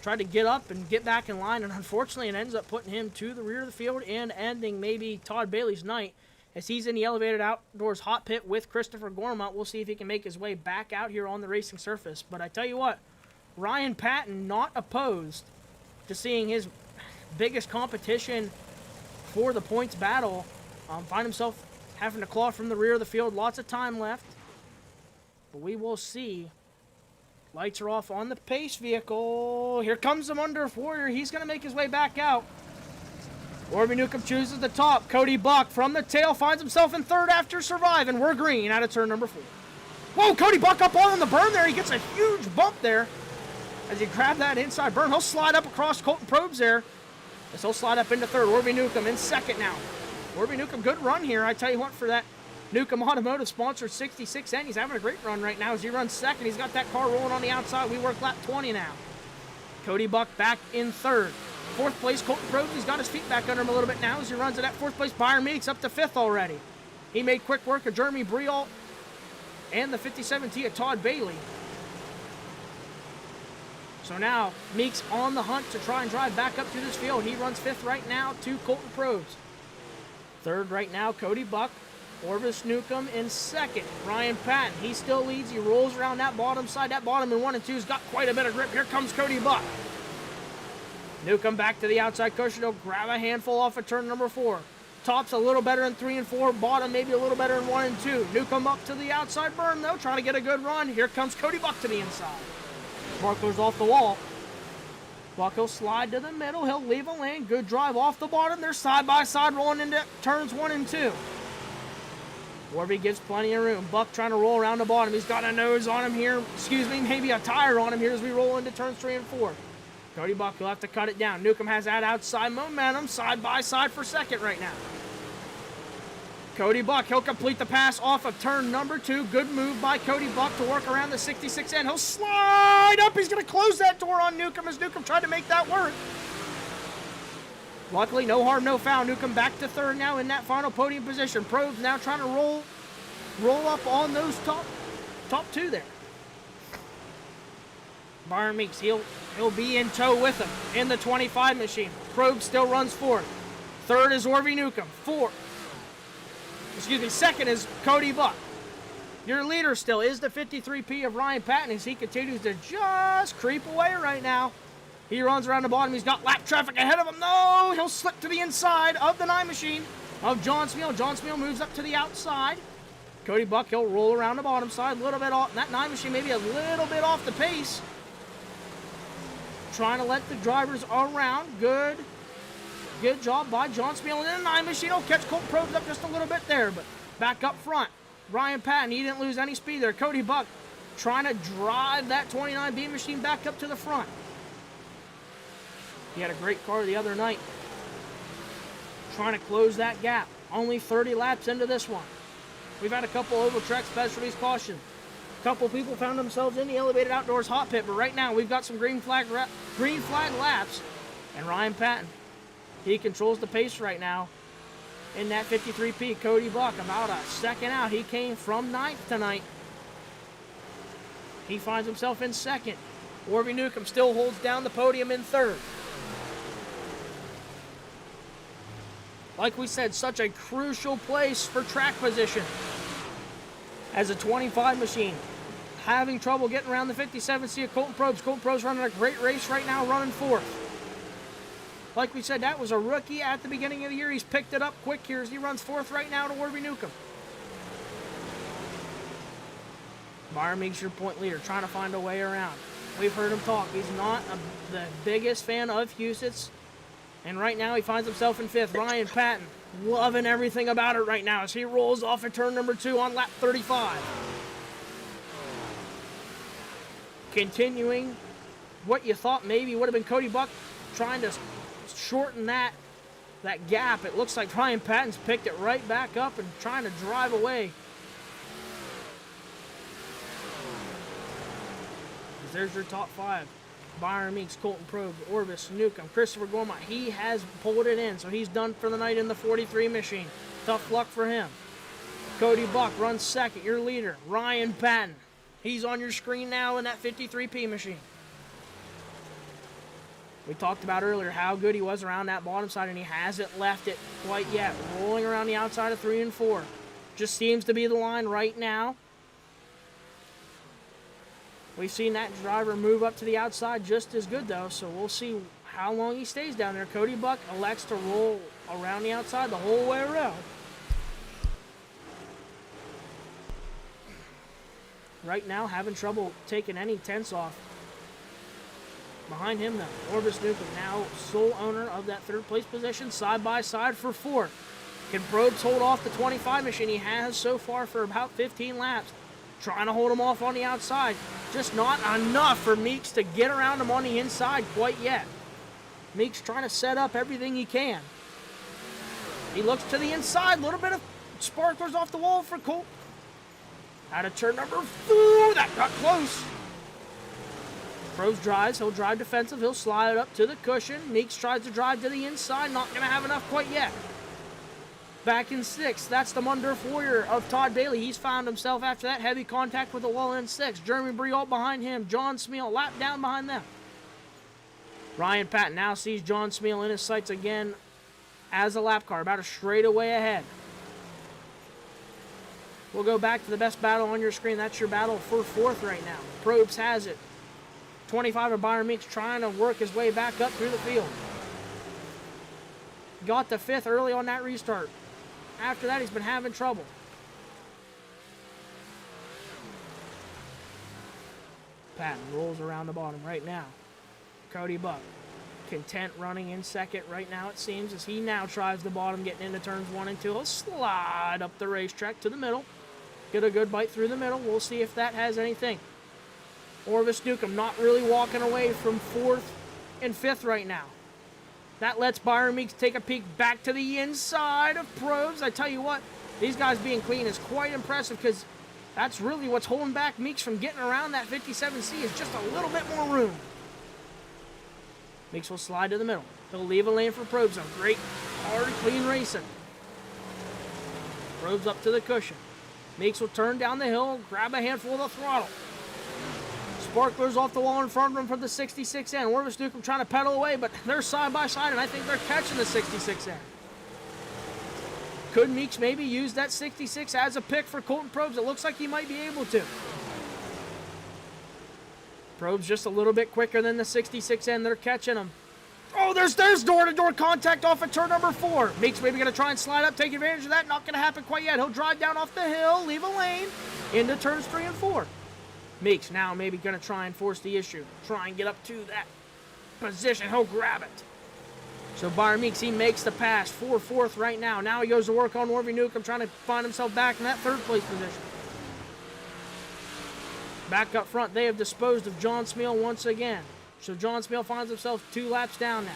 Tried to get up and get back in line, and unfortunately it ends up putting him to the rear of the field and ending maybe Todd Bailey's night, as he's in the elevated outdoors hot pit with Christopher Gormont. We'll see if he can make his way back out here on the racing surface. But I tell you what, Ryan Patton not opposed to seeing his biggest competition for the points battle find himself having to claw from the rear of the field. Lots of time left, but we will see. Lights are off on the Pace vehicle. Here comes the Mundurf Warrior. He's going to make his way back out. Warvie Newcomb chooses the top. Cody Buck from the tail finds himself in third after surviving. We're green out of turn number 4. Whoa, Cody Buck up on the berm there. He gets a huge bump there. As he grabbed that inside burn, he'll slide up across Colton Probes there. As he'll slide up into third. Orby Newcomb in second now. Orby Newcomb, good run here. I tell you what, for that Newcomb Automotive sponsored 66N, he's having a great run right now as he runs second. He's got that car rolling on the outside. We work lap 20 now. Cody Buck back in third. Fourth place, Colton Probes. He's got his feet back under him a little bit now as he runs at that fourth place. Byron Meeks up to fifth already. He made quick work of Jeremy Brialt and the 57T of Todd Bailey. So now, Meeks on the hunt to try and drive back up through this field. He runs fifth right now to Colton Probes. Third right now, Cody Buck. Orvis Newcomb in second. Ryan Patton, he still leads. He rolls around that bottom side. That bottom in 1 and 2 has got quite a bit of grip. Here comes Cody Buck. Newcomb back to the outside cushion. He'll grab a handful off of turn number 4. Top's a little better in 3 and 4. Bottom maybe a little better in 1 and 2. Newcomb up to the outside berm though, trying to get a good run. Here comes Cody Buck to the inside. Marco's off the wall. Buck will slide to the middle. He'll leave a lane. Good drive off the bottom. They're side by side rolling into turns 1 and 2. Warby gives plenty of room. Buck trying to roll around the bottom. He's got a nose on him here. Excuse me, maybe a tire on him here as we roll into turns 3 and 4. Cody Buck will have to cut it down. Newcomb has that outside momentum. Side by side for second right now. Cody Buck, he'll complete the pass off of turn number 2. Good move by Cody Buck to work around the 66N. He'll slide up. He's going to close that door on Newcomb as Newcomb tried to make that work. Luckily, no harm, no foul. Newcomb back to third now in that final podium position. Probes now trying to roll up on those top 2 there. Byron Meeks, he'll be in tow with him in the 25 machine. Probes still runs fourth. Third is Orby Newcomb. Second is Cody Buck. Your leader still is the 53P of Ryan Patton as he continues to just creep away right now. He runs around the bottom. He's got lap traffic ahead of him. No, he'll slip to the inside of the 9 machine of John Smeal. John Smeal moves up to the outside. Cody Buck, he'll roll around the bottom side a little bit off. That 9 machine maybe a little bit off the pace. Trying to let the drivers around. Good job by John Smeal. And then the 9 machine will catch Colton Probes up just a little bit there. But back up front, Ryan Patton, he didn't lose any speed there. Cody Buck trying to drive that 29B machine back up to the front. He had a great car the other night. Trying to close that gap. Only 30 laps into this one. We've had a couple oval track specialties caution. A couple people found themselves in the elevated outdoors hot pit, but right now we've got some green flag laps. And Ryan Patton, he controls the pace right now in that 53P. Cody Buck about a second out. He came from 9th tonight. He finds himself in second. Orby Newcomb still holds down the podium in third. Like we said, such a crucial place for track position. As a 25 machine, having trouble getting around the 57C of Colton Probes. Colton Probes running a great race right now, running fourth. Like we said, that was a rookie at the beginning of the year. He's picked it up quick here as he runs fourth right now to Orby Newcomb. Byron Meeks, your point leader, trying to find a way around. We've heard him talk. He's not the biggest fan of Huset's. And right now he finds himself in fifth. Ryan Patton loving everything about it right now as he rolls off at turn number 2 on lap 35. Continuing what you thought maybe would have been Cody Buck trying to shorten that gap. It looks like Ryan Patton's picked it right back up and trying to drive away. There's your top 5. Byron Meeks, Colton Probes, Orvis, Newcomb, Christopher Gormont. He has pulled it in, so he's done for the night in the 43 machine. Tough luck for him. Cody Buck runs second, your leader. Ryan Patton. He's on your screen now in that 53P machine. We talked about earlier how good he was around that bottom side, and he hasn't left it quite yet. Rolling around the outside of 3 and 4. Just seems to be the line right now. We've seen that driver move up to the outside just as good, though, so we'll see how long he stays down there. Cody Buck elects to roll around the outside the whole way around. Right now, having trouble taking any tense off. Behind him, though, Orvis Newcomb, now sole owner of that third place position, side by side for fourth. Can Probes hold off the 25 machine? He has so far for about 15 laps. trying to hold him off on the outside. Just not enough for Meeks to get around him on the inside quite yet. Meeks trying to set up everything he can. He looks to the inside. A little bit of sparklers off the wall for Colt. Out of turn number 4. That got close. Probes drives. He'll drive defensive. He'll slide up to the cushion. Meeks tries to drive to the inside. Not going to have enough quite yet. Back in 6th. That's the Mundorf Warrior of Todd Bailey. He's found himself after that heavy contact with the wall in 6th. Jeremy Briault behind him. John Smeal lap down behind them. Ryan Patton now sees John Smeal in his sights again as a lap car, about a straightaway ahead. We'll go back to the best battle on your screen. That's your battle for 4th right now. Probes has it. 25 of Byron Meeks trying to work his way back up through the field. Got the 5th early on that restart. After that, he's been having trouble. Patton rolls around the bottom right now. Cody Buck, content running in 2nd right now, it seems, as he now tries the bottom, getting into turns 1 and 2. He'll slide up the racetrack to the middle. Get a good bite through the middle. We'll see if that has anything. Orvis Newcomb not really walking away from 4th and 5th right now. That lets Byron Meeks take a peek back to the inside of Probes. I tell you what, these guys being clean is quite impressive, because that's really what's holding back Meeks from getting around that 57C, is just a little bit more room. Meeks will slide to the middle. He'll leave a lane for Probes. A great, hard, clean racing. Probes up to the cushion. Meeks will turn down the hill, grab a handful of the throttle. Sparklers off the wall in front of him from the 66N. Orvis Newcomb trying to pedal away, but they're side by side, and I think they're catching the 66N. Could Meeks maybe use that 66 as a pick for Colton Probes? It looks like he might be able to. Probes just a little bit quicker than the 66N. They're catching him. Oh, there's door-to-door contact off at turn number 4. Meeks maybe going to try and slide up, take advantage of that. Not going to happen quite yet. He'll drive down off the hill, leave a lane, into turns 3 and 4. Meeks now maybe going to try and force the issue. Try and get up to that position. He'll grab it. So Byron Meeks, he makes the pass for 4th right now. Now he goes to work on Orvis Newcomb, trying to find himself back in that 3rd place position. Back up front, they have disposed of John Smeal once again. So John Smeal finds himself 2 laps down now.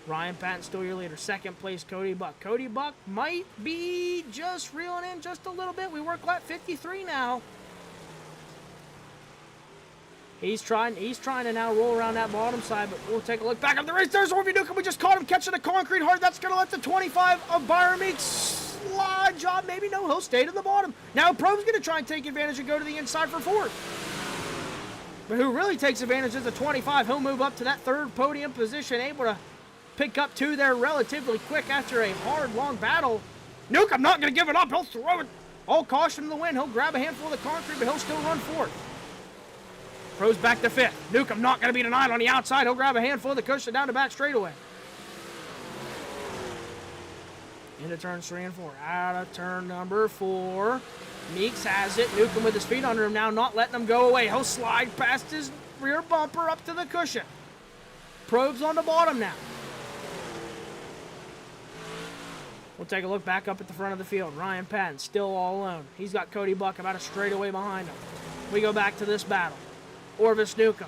Ryan Patton still your leader. 2nd place, Cody Buck. Cody Buck might be just reeling in just a little bit. We work lap 53 now. He's trying to now roll around that bottom side, but we'll take a look back up the race. There's Orvis Newcomb. We just caught him catching the concrete hard. That's going to let the 25 of Byron Meeks slide job. Maybe no, he'll stay to the bottom. Now Probe's going to try and take advantage and go to the inside for 4th. But who really takes advantage is the 25. He'll move up to that 3rd podium position, able to pick up 2 there relatively quick after a hard, long battle. Newcomb not going to give it up. He'll throw it. All caution to the wind. He'll grab a handful of the concrete, but he'll still run 4th. Throws back to 5th. Newcomb not going to be denied on the outside. He'll grab a handful of the cushion down the back straightaway. Into turns 3 and 4. Out of turn number 4. Meeks has it. Newcomb with his feet under him now, not letting him go away. He'll slide past his rear bumper up to the cushion. Probes on the bottom now. We'll take a look back up at the front of the field. Ryan Patton still all alone. He's got Cody Buck about a straightaway behind him. We go back to this battle. Orvis Newcomb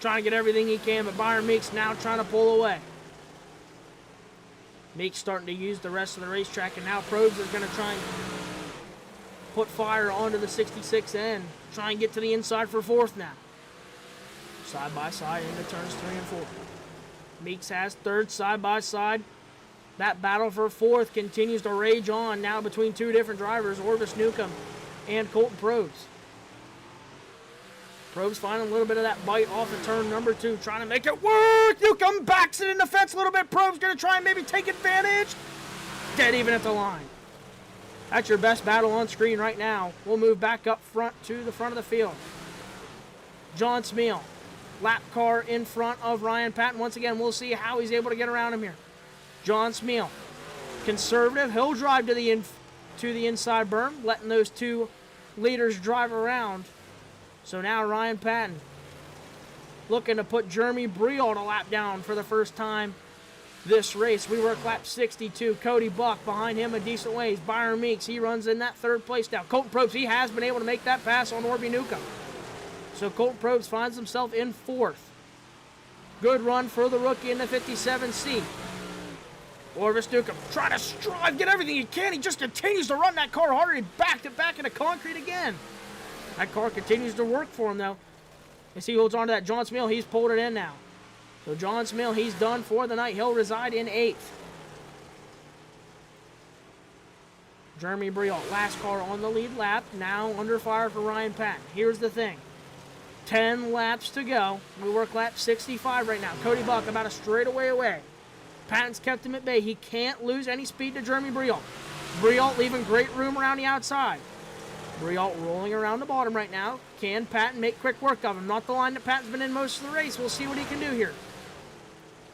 trying to get everything he can, but Byron Meeks now trying to pull away. Meeks starting to use the rest of the racetrack, and now Probes is going to try and put fire onto the 66N. Try and get to the inside for 4th now. Side by side into turns 3 and 4. Meeks has 3rd side by side. That battle for 4th continues to rage on now between 2 different drivers, Orvis Newcomb and Colton Probes. Probes finding a little bit of that bite off of turn number 2, trying to make it work. Newcomb backs it in the fence a little bit. Probes going to try and maybe take advantage. Dead even at the line. That's your best battle on screen right now. We'll move back up front to the front of the field. John Smeal, lap car in front of Ryan Patton. Once again, we'll see how he's able to get around him here. John Smeal, conservative. He'll drive to the inside berm, letting those 2 leaders drive around. So now Ryan Patton looking to put Jeremy Briault a lap down for the first time this race. We work lap 62. Cody Buck behind him a decent ways. Byron Meeks, he runs in that third place now. Colton Probst, he has been able to make that pass on Orby Newcomb. So Colton Probst finds himself in 4th. Good run for the rookie in the 57C. Orvis Newcomb trying to strive, get everything he can. He just continues to run that car harder. He backed it back into concrete again. That car continues to work for him, though. As he holds on to that John Smeal, he's pulled it in now. So John Smeal, he's done for the night. He'll reside in 8th. Jeremy Briot, last car on the lead lap. Now under fire for Ryan Patton. Here's the thing. 10 laps to go. We work lap 65 right now. Cody Buck about a straightaway away. Patton's kept him at bay. He can't lose any speed to Jeremy Briot. Briot leaving great room around the outside. Briot rolling around the bottom right now. Can Patton make quick work of him? Not the line that Patton's been in most of the race. We'll see what he can do here.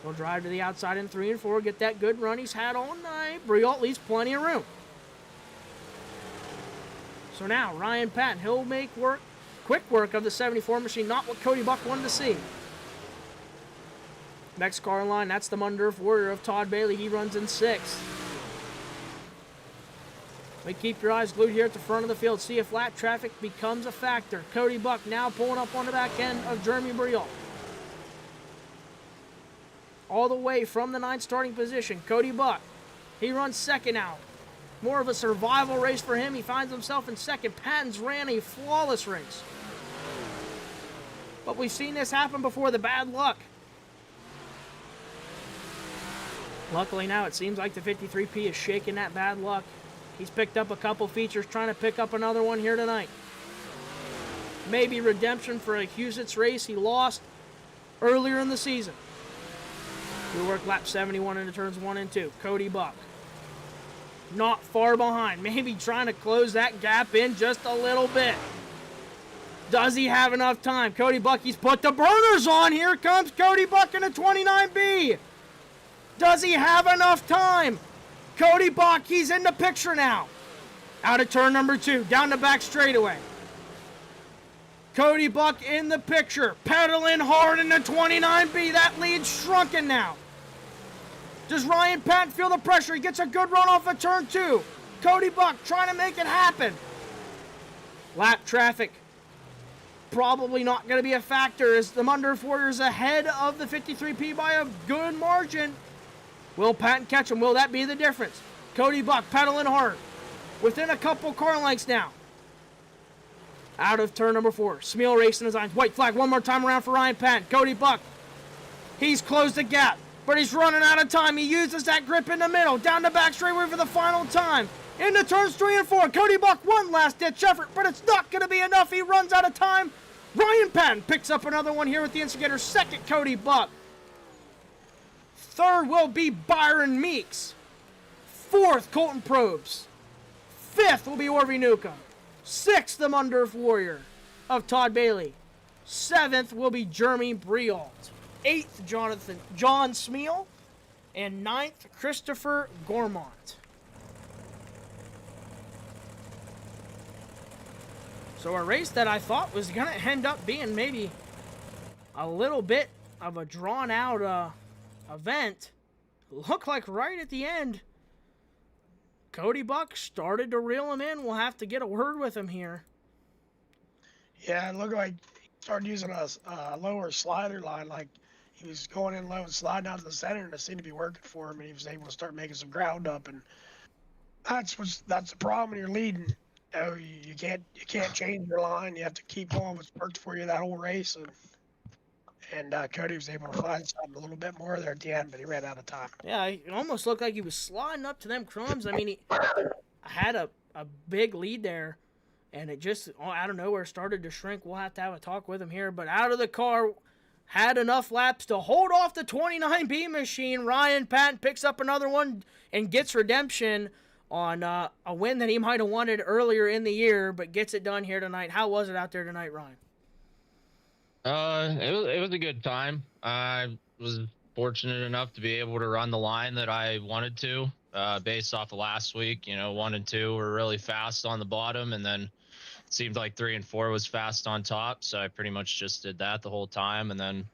He'll drive to the outside in 3 and 4. Get that good run he's had all night. Briot leaves plenty of room. So now Ryan Patton, he'll make quick work of the 74 machine. Not what Cody Buck wanted to see. Next car in line, that's the Mundurf Warrior of Todd Bailey. He runs in 6th. But keep your eyes glued here at the front of the field. See if lap traffic becomes a factor. Cody Buck now pulling up on the back end of Jeremy Briot. All the way from the 9th starting position, Cody Buck. He runs 2nd now. More of a survival race for him. He finds himself in 2nd. Patton's ran a flawless race. But we've seen this happen before, the bad luck. Luckily now it seems like the 53P is shaking that bad luck. He's picked up a couple features, trying to pick up another one here tonight. Maybe redemption for a Huset's race he lost earlier in the season. We work lap 71 into turns 1 and 2. Cody Buck. Not far behind. Maybe trying to close that gap in just a little bit. Does he have enough time? Cody Buck, he's put the burners on. Here comes Cody Buck in a 29B. Does he have enough time? Cody Buck, he's in the picture now. Out of turn number 2, down the back straightaway. Cody Buck in the picture, pedaling hard in the 29B. That lead's shrunken now. Does Ryan Patton feel the pressure? He gets a good run off of turn 2. Cody Buck trying to make it happen. Lap traffic probably not going to be a factor as the Mundurf Warriors ahead of the 53P by a good margin. Will Patton catch him? Will that be the difference? Cody Buck pedaling hard. Within a couple car lengths now. Out of turn number 4. Smeal racing his lines. White flag one more time around for Ryan Patton. Cody Buck. He's closed the gap, but he's running out of time. He uses that grip in the middle. Down the back straightaway for the final time. Into turns 3 and 4. Cody Buck, one last ditch effort, but it's not going to be enough. He runs out of time. Ryan Patton picks up another one here with the Instigators. 2nd, Cody Buck. 3rd will be Byron Meeks. 4th, Colton Probst. 5th will be Orby Newcomb. 6th, the Mundurf Warrior of Todd Bailey. 7th will be Jeremy Briot. 8th, John Smeal. And 9th, Christopher Gormont. So a race that I thought was going to end up being maybe a little bit of a drawn-out event. Looked like right at the end, Cody Buck started to reel him in. We'll have to get a word with him here. Yeah, it looked like he started using a lower slider line, like he was going in low and sliding out to the center, and it seemed to be working for him, and he was able to start making some ground up. And that's the problem when you're leading. You know, you can't change your line. You have to keep going what's worked for you that whole race. And Cody was able to find something a little bit more there at the end, but he ran out of time. Yeah, it almost looked like he was sliding up to them crumbs. I mean, he had a big lead there, and it just, out of nowhere, started to shrink. We'll have to have a talk with him here. But out of the car, had enough laps to hold off the 29B machine. Ryan Patton picks up another one and gets redemption on a win that he might have wanted earlier in the year, but gets it done here tonight. How was it out there tonight, Ryan? It was a good time. I was fortunate enough to be able to run the line that I wanted to, based off of last week. 1 and 2 were really fast on the bottom, and then it seemed like 3 and 4 was fast on top. So I pretty much just did that the whole time. And then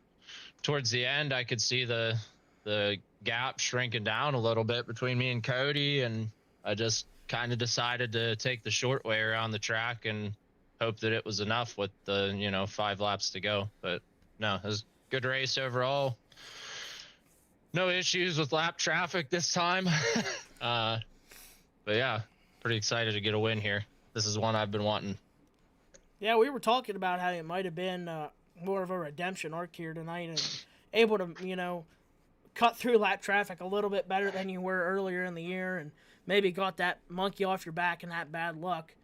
towards the end, I could see the the gap shrinking down a little bit between me and Cody, and I just kind of decided to take the short way around the track and hope that it was enough with the 5 laps to go. But no, it was a good race overall. No issues with lap traffic this time. But yeah, pretty excited to get a win here. This is one I've been wanting. Yeah, we were talking about how it might have been more of a redemption arc here tonight and able to, cut through lap traffic a little bit better than you were earlier in the year and maybe got that monkey off your back and that bad luck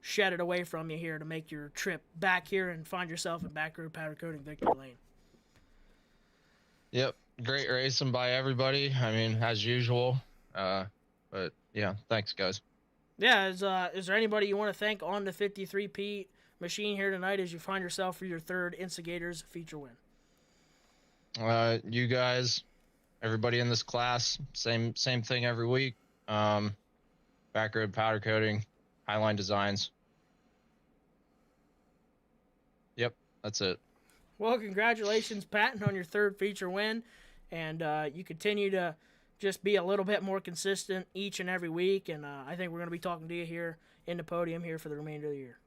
shed it away from you here to make your trip back here and find yourself in back row powder coating victory lane. Yep, great racing by everybody. I mean, as usual. But yeah, thanks, guys. Yeah, is there anybody you want to thank on the 53P machine here tonight as you find yourself for your third Instigators feature win? You guys, everybody in this class, same thing every week. Back road powder coating, HighLine Designz. Yep, that's it. Well, congratulations, Patton, on your third feature win, and you continue to just be a little bit more consistent each and every week, and I think we're going to be talking to you here in the podium here for the remainder of the year.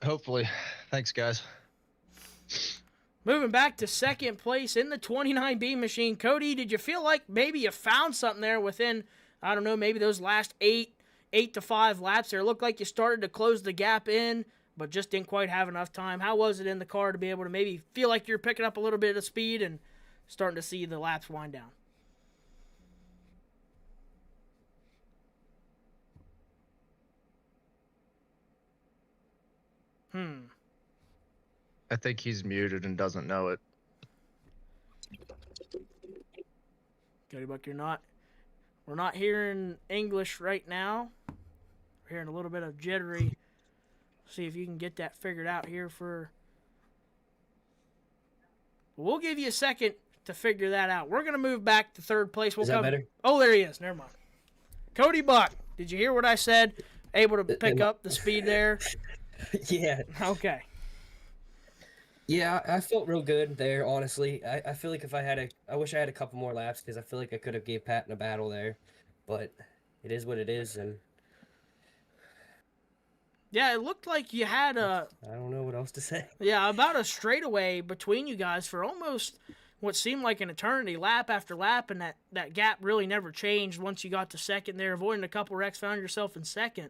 Hopefully. Thanks, guys. Moving back to second place in the 29B machine. Cody, did you feel like maybe you found something there within, I don't know, maybe those last 8 to 5 laps there? It looked like you started to close the gap in, but just didn't quite have enough time. How was it in the car to be able to maybe feel like you're picking up a little bit of speed and starting to see the laps wind down? I think he's muted and doesn't know it. Cody Buck, we're not hearing English right now. We're hearing a little bit of jittery. See if you can get that figured out here we'll give you a second to figure that out. We're going to move back to third place. Is that better? Oh, there he is. Never mind. Cody Buck, did you hear what I said? Able to pick up the speed there? Yeah. Okay. Yeah, I felt real good there, honestly. I feel like I wish I had a couple more laps because I feel like I could have gave Patton a battle there. But it is what it is, and yeah, it looked like you had I don't know what else to say. Yeah, about a straightaway between you guys for almost what seemed like an eternity, lap after lap, and that gap really never changed once you got to second there. Avoiding a couple wrecks, found yourself in second.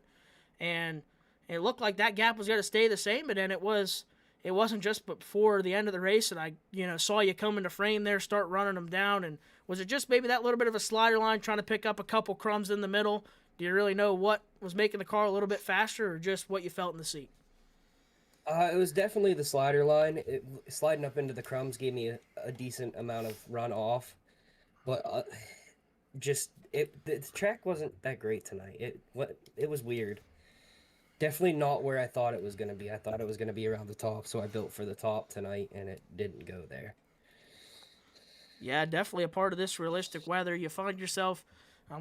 And it looked like that gap was going to stay the same, but then it wasn't just before the end of the race that I saw you come into frame there, start running them down. And was it just maybe that little bit of a slider line trying to pick up a couple crumbs in the middle? Do you really know what was making the car a little bit faster or just what you felt in the seat? It was definitely the slider line. Sliding up into the crumbs gave me a decent amount of run off. But the track wasn't that great tonight. It was weird. Definitely not where I thought it was going to be. I thought it was going to be around the top, so I built for the top tonight, and it didn't go there. Yeah, definitely a part of this realistic weather. You find yourself,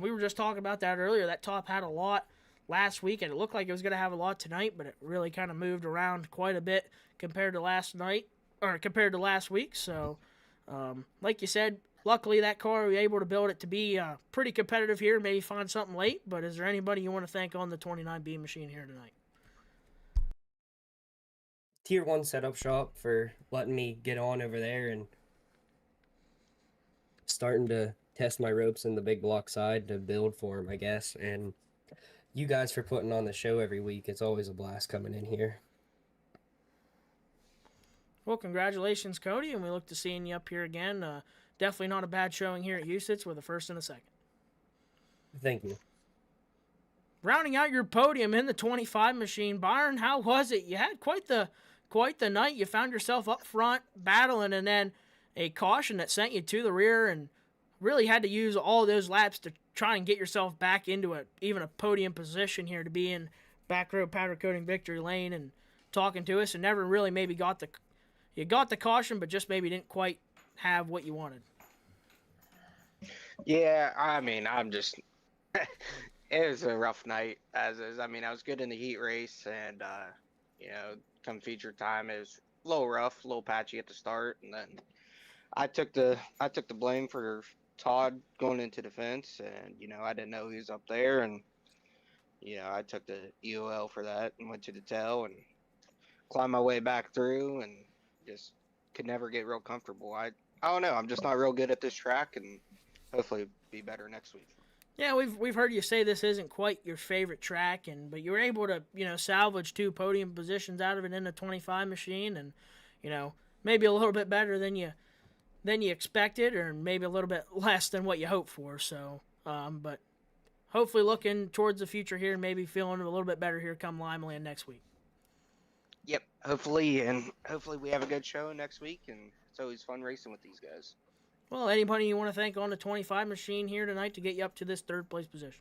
we were just talking about that earlier, that top had a lot last week, and it looked like it was going to have a lot tonight, but it really kind of moved around quite a bit compared to last week. So, like you said, luckily that car, we were able to build it to be pretty competitive here, maybe find something late. But is there anybody you want to thank on the 29B machine here tonight? Tier 1 setup shop for letting me get on over there and starting to test my ropes in the big block side to build for them, I guess. And you guys for putting on the show every week. It's always a blast coming in here. Well, congratulations, Cody, and we look to seeing you up here again. Definitely not a bad showing here at USITS with a first and a second. Thank you. Rounding out your podium in the 25 machine, Byron, how was it? You had quite the night. You found yourself up front battling, and then a caution that sent you to the rear, and really had to use all those laps to try and get yourself back into even a podium position here to be in back row powder coating victory lane and talking to us, and never really maybe got the caution, but just maybe didn't quite have what you wanted. Yeah, I mean, it was a rough night as is. I mean, I was good in the heat race, and come feature time, it was a little rough, a little patchy at the start, and then I took the blame for Todd going into defense, and I didn't know he was up there, and I took the EOL for that and went to the tail and climbed my way back through, and just could never get real comfortable. I don't know. I'm just not real good at this track, and hopefully be better next week. Yeah, we've heard you say this isn't quite your favorite track, but you were able to salvage 2 podium positions out of it in the 25 machine, and maybe a little bit better than you expected, or maybe a little bit less than what you hoped for. So, but hopefully looking towards the future here, and maybe feeling a little bit better here come Limeland next week. Yep, hopefully we have a good show next week, and it's always fun racing with these guys. Well, anybody you want to thank on the 25 machine here tonight to get you up to this 3rd place position?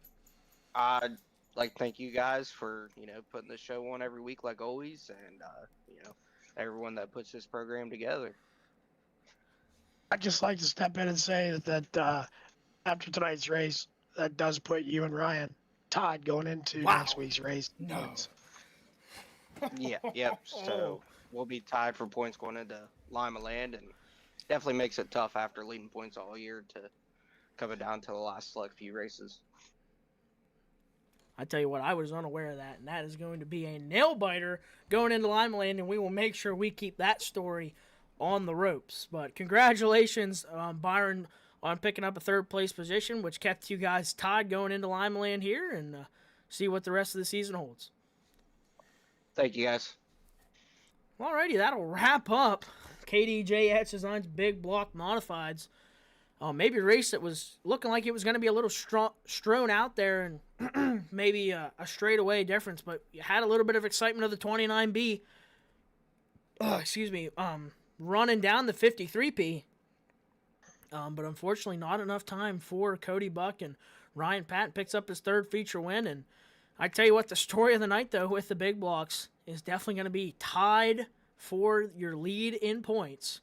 I'd like to thank you guys for, putting the show on every week like always, and, everyone that puts this program together. I'd just like to step in and say that after tonight's race, that does put you and Ryan tied going into next week's race. No. Yeah, yep. So we'll be tied for points going into Lima Land, and definitely makes it tough after leading points all year to coming down to the last select few races. I tell you what, I was unaware of that, and that is going to be a nail biter going into Lima Land, and we will make sure we keep that story on the ropes. But congratulations, Byron, on picking up a 3rd place position, which kept you guys tied going into Lima Land here, and see what the rest of the season holds. Thank you, guys. Alrighty, that'll wrap up KDJ Etched Designz Big Block Modifieds. Maybe a race that was looking like it was going to be a little strewn out there, and maybe a straightaway difference, but you had a little bit of excitement of the 29B. Running down the 53P. But unfortunately, not enough time for Cody Buck, and Ryan Patton picks up his 3rd feature win. And I tell you what, the story of the night, though, with the big blocks is definitely going to be tied for your lead in points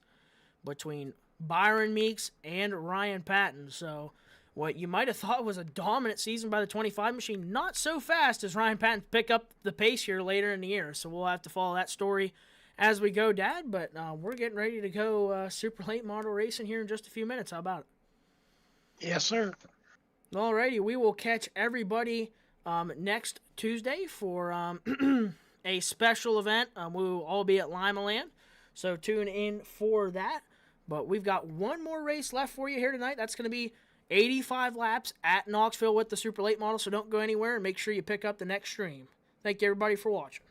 between Byron Meeks and Ryan Patton. So what you might have thought was a dominant season by the 25 machine, not so fast as Ryan Patton pick up the pace here later in the year. So we'll have to follow that story as we go, Dad. But we're getting ready to go super late model racing here in just a few minutes. How about it? Yes, sir. Alrighty, we will catch everybody next Tuesday for a special event. We will all be at Lima Land, so tune in for that. But we've got one more race left for you here tonight. That's going to be 85 laps at Knoxville with the super late model, so don't go anywhere, and make sure you pick up the next stream. Thank you, everybody, for watching.